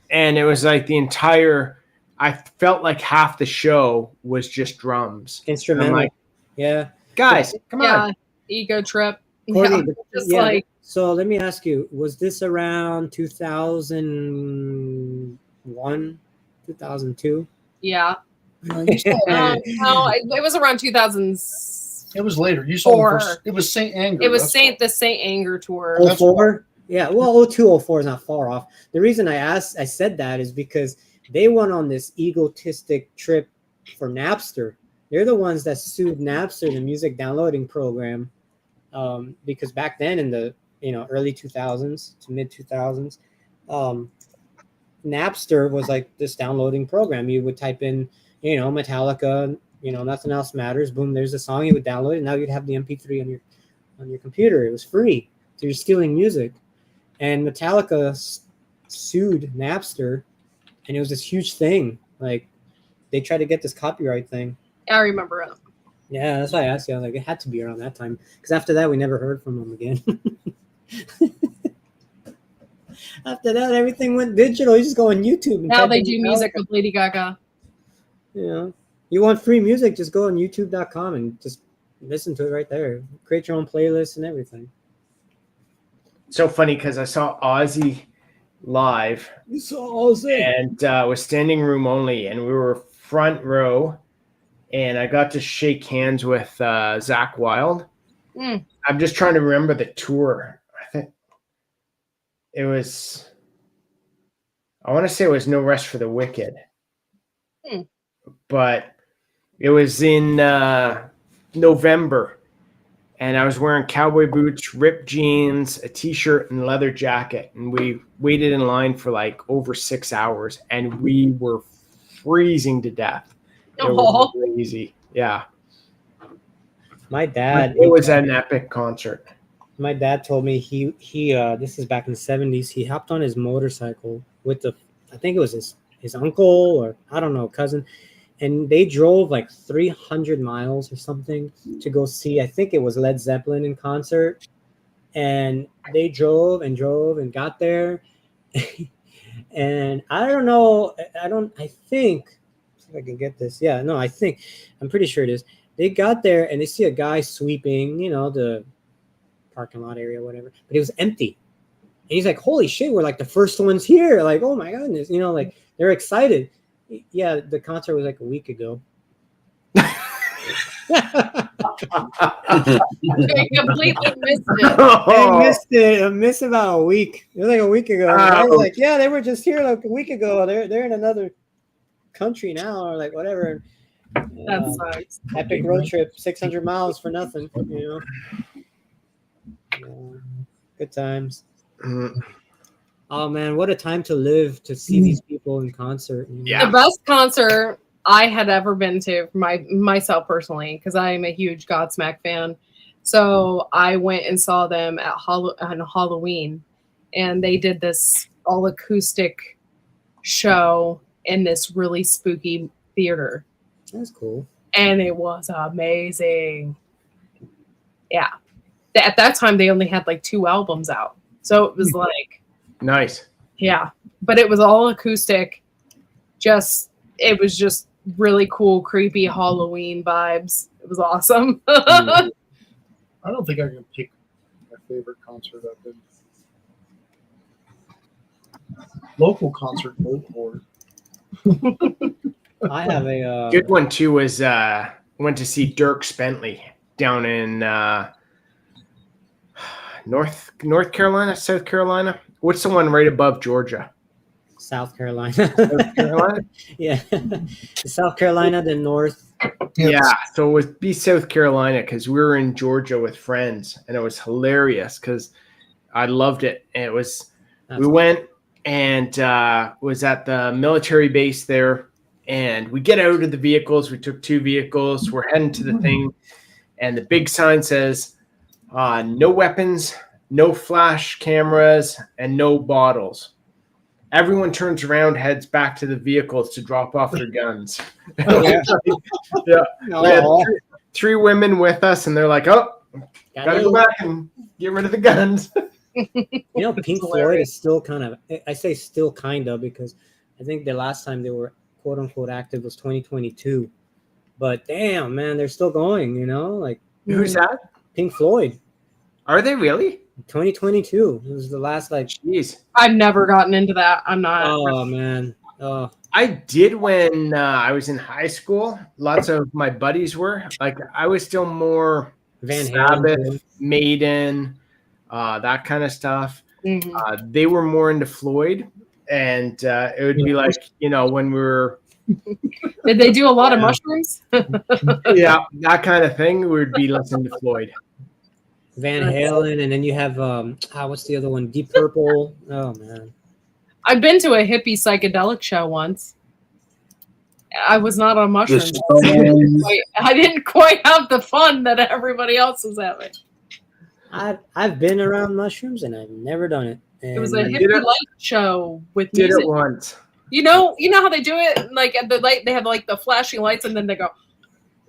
And it was like the entire, I felt like half the show was just drums. Instrumental. I'm like, Yeah. guys, come yeah, on. ego trip. Courtney, Yeah, but- just yeah, like so let me ask you, was this around 2001, 2002? yeah. No, you said No, it was around 2000s. It was later. You saw them Four. first. It was Saint Anger. It was that's the Saint Anger tour. That's 04? Yeah, well, 02, 04 is not far off. The reason I said that is because they went on this egotistic trip for Napster. They're the ones that sued Napster, the music downloading program, because back then in the early 2000s to mid 2000s, Napster was like this downloading program. You would type in, Metallica, Nothing Else Matters. Boom, there's a song. You would download it. Now you'd have the MP3 on your computer. It was free. So you're stealing music. And Metallica sued Napster, and it was this huge thing. Like, they tried to get this copyright thing. I remember it. Yeah, that's why I asked you. I was like, it had to be around that time. Because after that, we never heard from them again. After that, everything went digital. You just go on YouTube. And Now type they in do Metallica. music with Lady Gaga. You want free music, just go on youtube.com and just listen to it right there. Create your own playlist and everything. So funny because I saw Ozzy live You saw all and was standing room only, and we were front row, and I got to shake hands with Zach Wilde. Mm. I'm just trying to remember the tour. I think it was, I want to say it was No Rest for the Wicked, but it was in November, and I was wearing cowboy boots, ripped jeans, a t-shirt, and leather jacket, and we waited in line for like over 6 hours, and we were freezing to death. It was crazy. Yeah. My dad, It was an epic concert. my dad told me he this is back in the 70s. He hopped on his motorcycle with I think it was his uncle or I don't know, cousin. And they drove like 300 miles or something to go see, I think it was Led Zeppelin in concert. And they drove and got there. And I don't know. I think, see if I can get this. Yeah, no, I'm pretty sure it is. They got there and they see a guy sweeping, the parking lot area, whatever, but it was empty. And he's like, holy shit, we're like the first ones here. Like, oh my goodness, like they're excited. Yeah, the concert was like a week ago. I completely missed it. I missed about a week. It was like a week ago. And I was like, yeah, they were just here like a week ago. They're in another country now, or like whatever. That sucks. Epic road trip, 600 miles for nothing. Good times. Oh man, what a time to live to see these people in concert. Yeah. The best concert I had ever been to, myself personally, because I am a huge Godsmack fan. So I went and saw them at on Halloween, and they did this all acoustic show in this really spooky theater, That's cool. and it was amazing. Yeah, at that time they only had like 2 albums out, so it was like. Nice. Yeah, but it was all acoustic. It was just really cool, creepy Halloween vibes. It was awesome. I don't think I can pick my favorite concert I've been. Local concert, vote for it. I have a Good one too was went to see Dirk Bentley down in North Carolina, South Carolina. What's the one right above Georgia? South Carolina. South Carolina? Yeah, South Carolina, the North. Yeah, so it would be South Carolina because we were in Georgia with friends, and it was hilarious because I loved it. It was That's we went and was at the military base there, and we get out of the vehicles. We took 2 vehicles. We're heading to the thing, and the big sign says, "No weapons, no flash cameras, and no bottles." Everyone turns around, heads back to the vehicles to drop off their guns. Yeah. Yeah. We had Oh, 3 women with us, and they're like, "Oh, gotta go got back and get rid of the guns." You know, Pink Floyd is still kind of, I say still kind of, because I think the last time they were quote unquote active was 2022. But damn, man, they're still going, you know, like Who's that? Pink Floyd, Are they really? 2022. It was the last, like, Jeez. I've never gotten into that. I'm not. oh, man. Oh, I did when I was in high school. Lots of my buddies were. Like, I was still more Van Sabbath, Halen. Maiden, that kind of stuff. Mhm. They were more into Floyd. And it would be like, you know, when we were, Did they do a lot of mushrooms? yeah, that kind of thing, we would be listening to Floyd. Van Halen, and then you have what's the other one? Deep Purple. Oh man, I've been to a hippie psychedelic show once. I was not on mushrooms. I didn't quite have the fun that everybody else was having. I've been around mushrooms and I've never done it. It was a And did hippie it- light show with Did music. it once. You know how they do it? Like at the light, they have like the flashing lights, and then they go,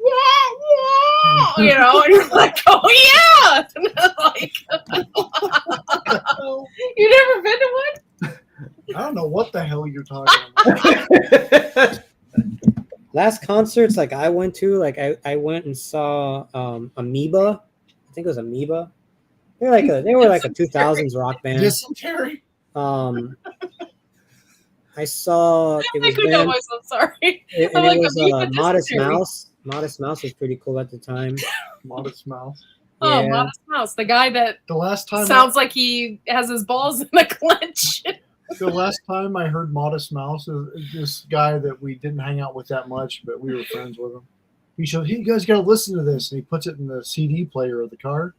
yeah, you know, and you're like, oh yeah, and then, like, you never been to one? I don't know what the hell you're talking about. last concerts like I went to, like I went and saw Amoeba. I think it was Amoeba. They were like a 2000s rock band. Dysentery. I saw it I was could know them, myself. Sorry. and I'm it like, was Amoeba Modest Dysentery. Mouse. Modest Mouse was pretty cool at the time. Modest Mouse. Oh, Yeah. Modest Mouse, the guy that The last time sounds like he has his balls in a clench. the last time I heard Modest Mouse is this guy that we didn't hang out with that much, but we were friends with him. He said, "Hey, you guys got to listen to this," and he puts it in the CD player of the car.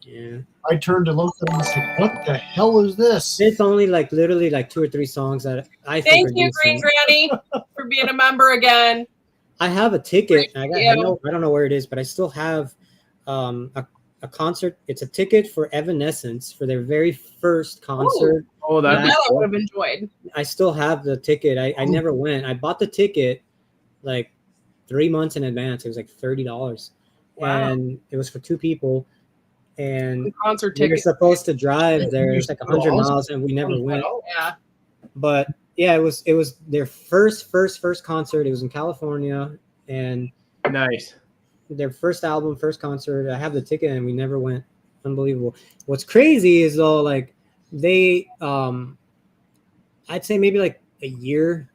Yeah. I turned to look at him and said, "What the hell is this?" It's only like literally like 2 or 3 songs that I think Thank are you, Green decent. Granny, for being a member again. I have a ticket. I you. don't know where it is, but I still have a concert. It's a ticket for Evanescence for their very first concert. Oh, that'd be That I cool. would have enjoyed. I still have the ticket. I never went. I bought the ticket like 3 months in advance. It was like $30, Wow. and it was for 2 people. And Concert we were tickets. supposed to drive there. It's like 100 miles, and we never went. Yeah. But yeah, it was their first concert. It was in California, and Nice. their first album, first concert. I have the ticket, and we never went. Unbelievable. What's crazy is though, like they, I'd say maybe like a year,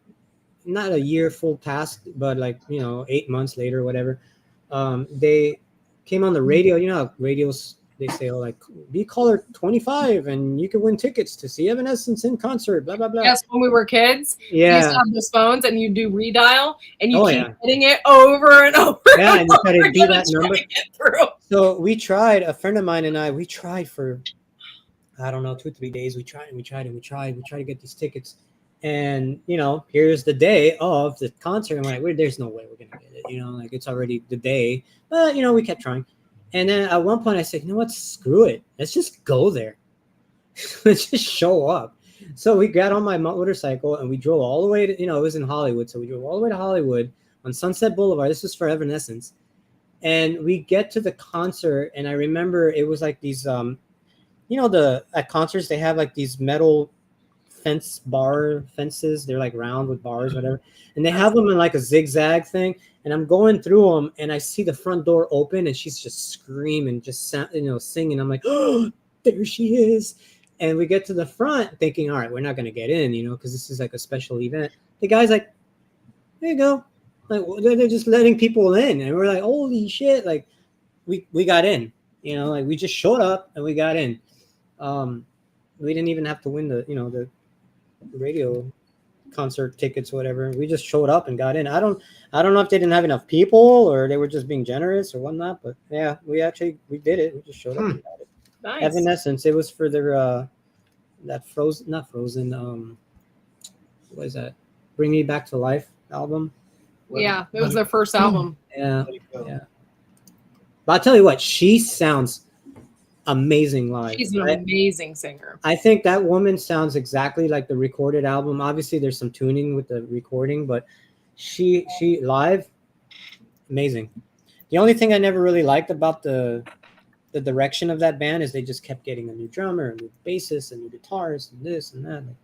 not a year full past, but like 8 months later, or whatever. They came on the radio. You know how radios, they say, oh, like, be caller 25 and you can win tickets to see Evanescence in concert, blah blah blah. Yes, when we were kids, we used Yeah. to have those phones, and you do redial, and you Oh, keep yeah. hitting it over and over. Yeah, and you try to over beat again that to try number. to get through. So we tried, a friend of mine and I, we tried for, I don't know, 2 or 3 days. We tried to get these tickets. And, here's the day of the concert. And we're like, there's no way we're going to get it. Like it's already the day. But, we kept trying. And then at one point I said, you know what, screw it. Let's just go there. Let's just show up. So we got on my motorcycle and we drove all the way to, it was in Hollywood. So we drove all the way to Hollywood on Sunset Boulevard. This was for Evanescence. And we get to the concert, and I remember it was like these, at concerts they have like these metal fences. They're like round with bars, whatever, and they have them in like a zigzag thing. And I'm going through them, and I see the front door open, and she's just screaming, just singing. I'm like, oh, there she is. And we get to the front, thinking, all right, we're not gonna get in, because this is like a special event. The guy's like, there you go. Like they're just letting people in, and we're like, holy shit! Like we got in, like we just showed up and we got in. We didn't even have to win the radio concert tickets, whatever. We just showed up and got in. I don't know if they didn't have enough people or they were just being generous or whatnot. But yeah, we did it. We just showed up and got it. Nice. Evanescence. It was for their that Frozen, not Frozen. What is that? Bring Me Back to Life album. Yeah, it was their first album. Yeah, yeah. But I'll tell you what, she sounds amazing live. She's an amazing singer. I think that woman sounds exactly like the recorded album. Obviously, there's some tuning with the recording, but she live, amazing. The only thing I never really liked about the direction of that band is they just kept getting a new drummer, a new bassist, a new guitarist, and this and that. Like,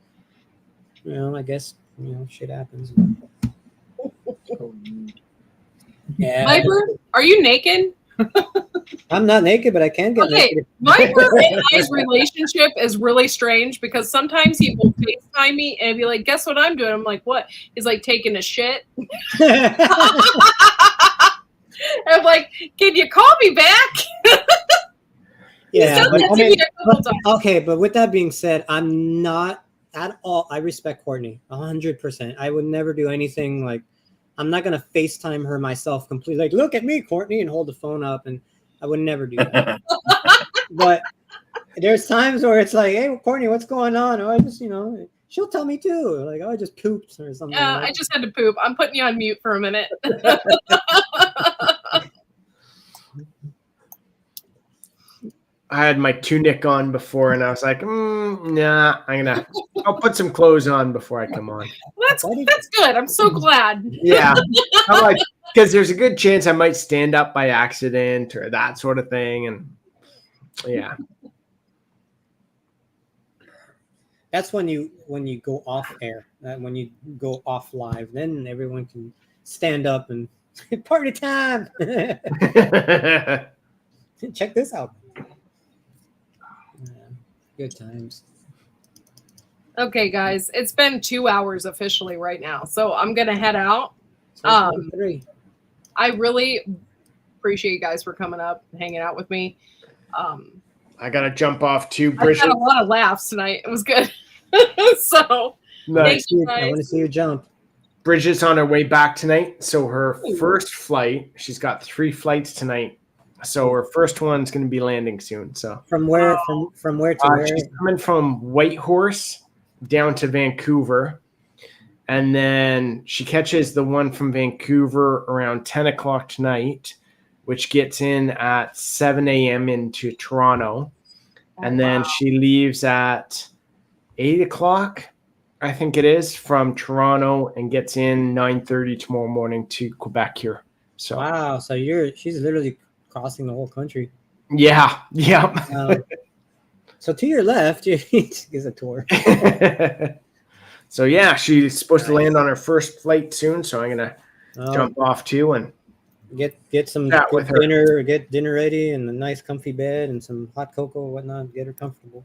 you know, I guess, you know, shit happens. Yeah. Viper, are you naked? I'm not naked, but I can get Okay, naked. Viper and I's relationship is really strange because sometimes he will FaceTime me and be like, guess what I'm doing? I'm like, what? He's like taking a shit. I'm like, can you call me back? Yeah, He said but, that I to mean, me a couple times. okay, but with that being said, I'm not at all. I respect Courtney 100%. I would never do anything like. I'm not gonna FaceTime her myself completely. Like, look at me, Courtney, and hold the phone up, and I would never do that. But there's times where it's like, hey, Courtney, what's going on? Oh, I just, you know, she'll tell me too. Like, oh, I just pooped or something. Yeah, like I just had to poop. I'm putting you on mute for a minute. I had my tunic on before, and I was like, nah, I'll put some clothes on before I come on. That's good. I'm so glad. Yeah, I'm like, because there's a good chance I might stand up by accident or that sort of thing, and yeah. That's when you go off air, when you go off live, then everyone can stand up and party time. Check this out. Yeah, good times. Okay, guys, it's been 2 hours officially right now, so I'm gonna head out. Three. I really appreciate you guys for coming up and hanging out with me. I gotta jump off too, I Bridget. had a lot of laughs tonight. It was good. So Nice. thank you I want to guys. see you jump. Bridget's on her way back tonight, so her first flight. She's got 3 flights tonight, so her first one's going to be landing soon. So From where? From where to where? she's coming from Whitehorse down to Vancouver, and then she catches the one from Vancouver around 10 o'clock tonight, which gets in at 7 a.m. into Toronto, and then she leaves at 8 o'clock, I think it is, from Toronto, and gets in 9:30 tomorrow morning to Quebec here. So Wow. So she's literally crossing the whole country. yeah. So to your left, is a tour. So yeah, she's supposed to land on her first flight soon, so I'm gonna jump off too and Get some Chat good with her. dinner, get dinner ready, and a nice comfy bed, and some hot cocoa and whatnot. Get her comfortable.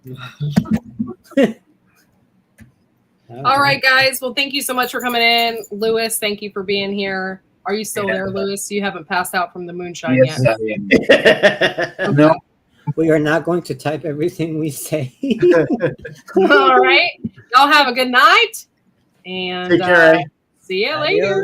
All right, guys. Well, thank you so much for coming in. Lewis, thank you for being here. Are you still there, Lewis? You haven't passed out from the moonshine Yes, yet. I am. No, We are not going to type everything we say. All right. Y'all have a good night. And Take care. see you later.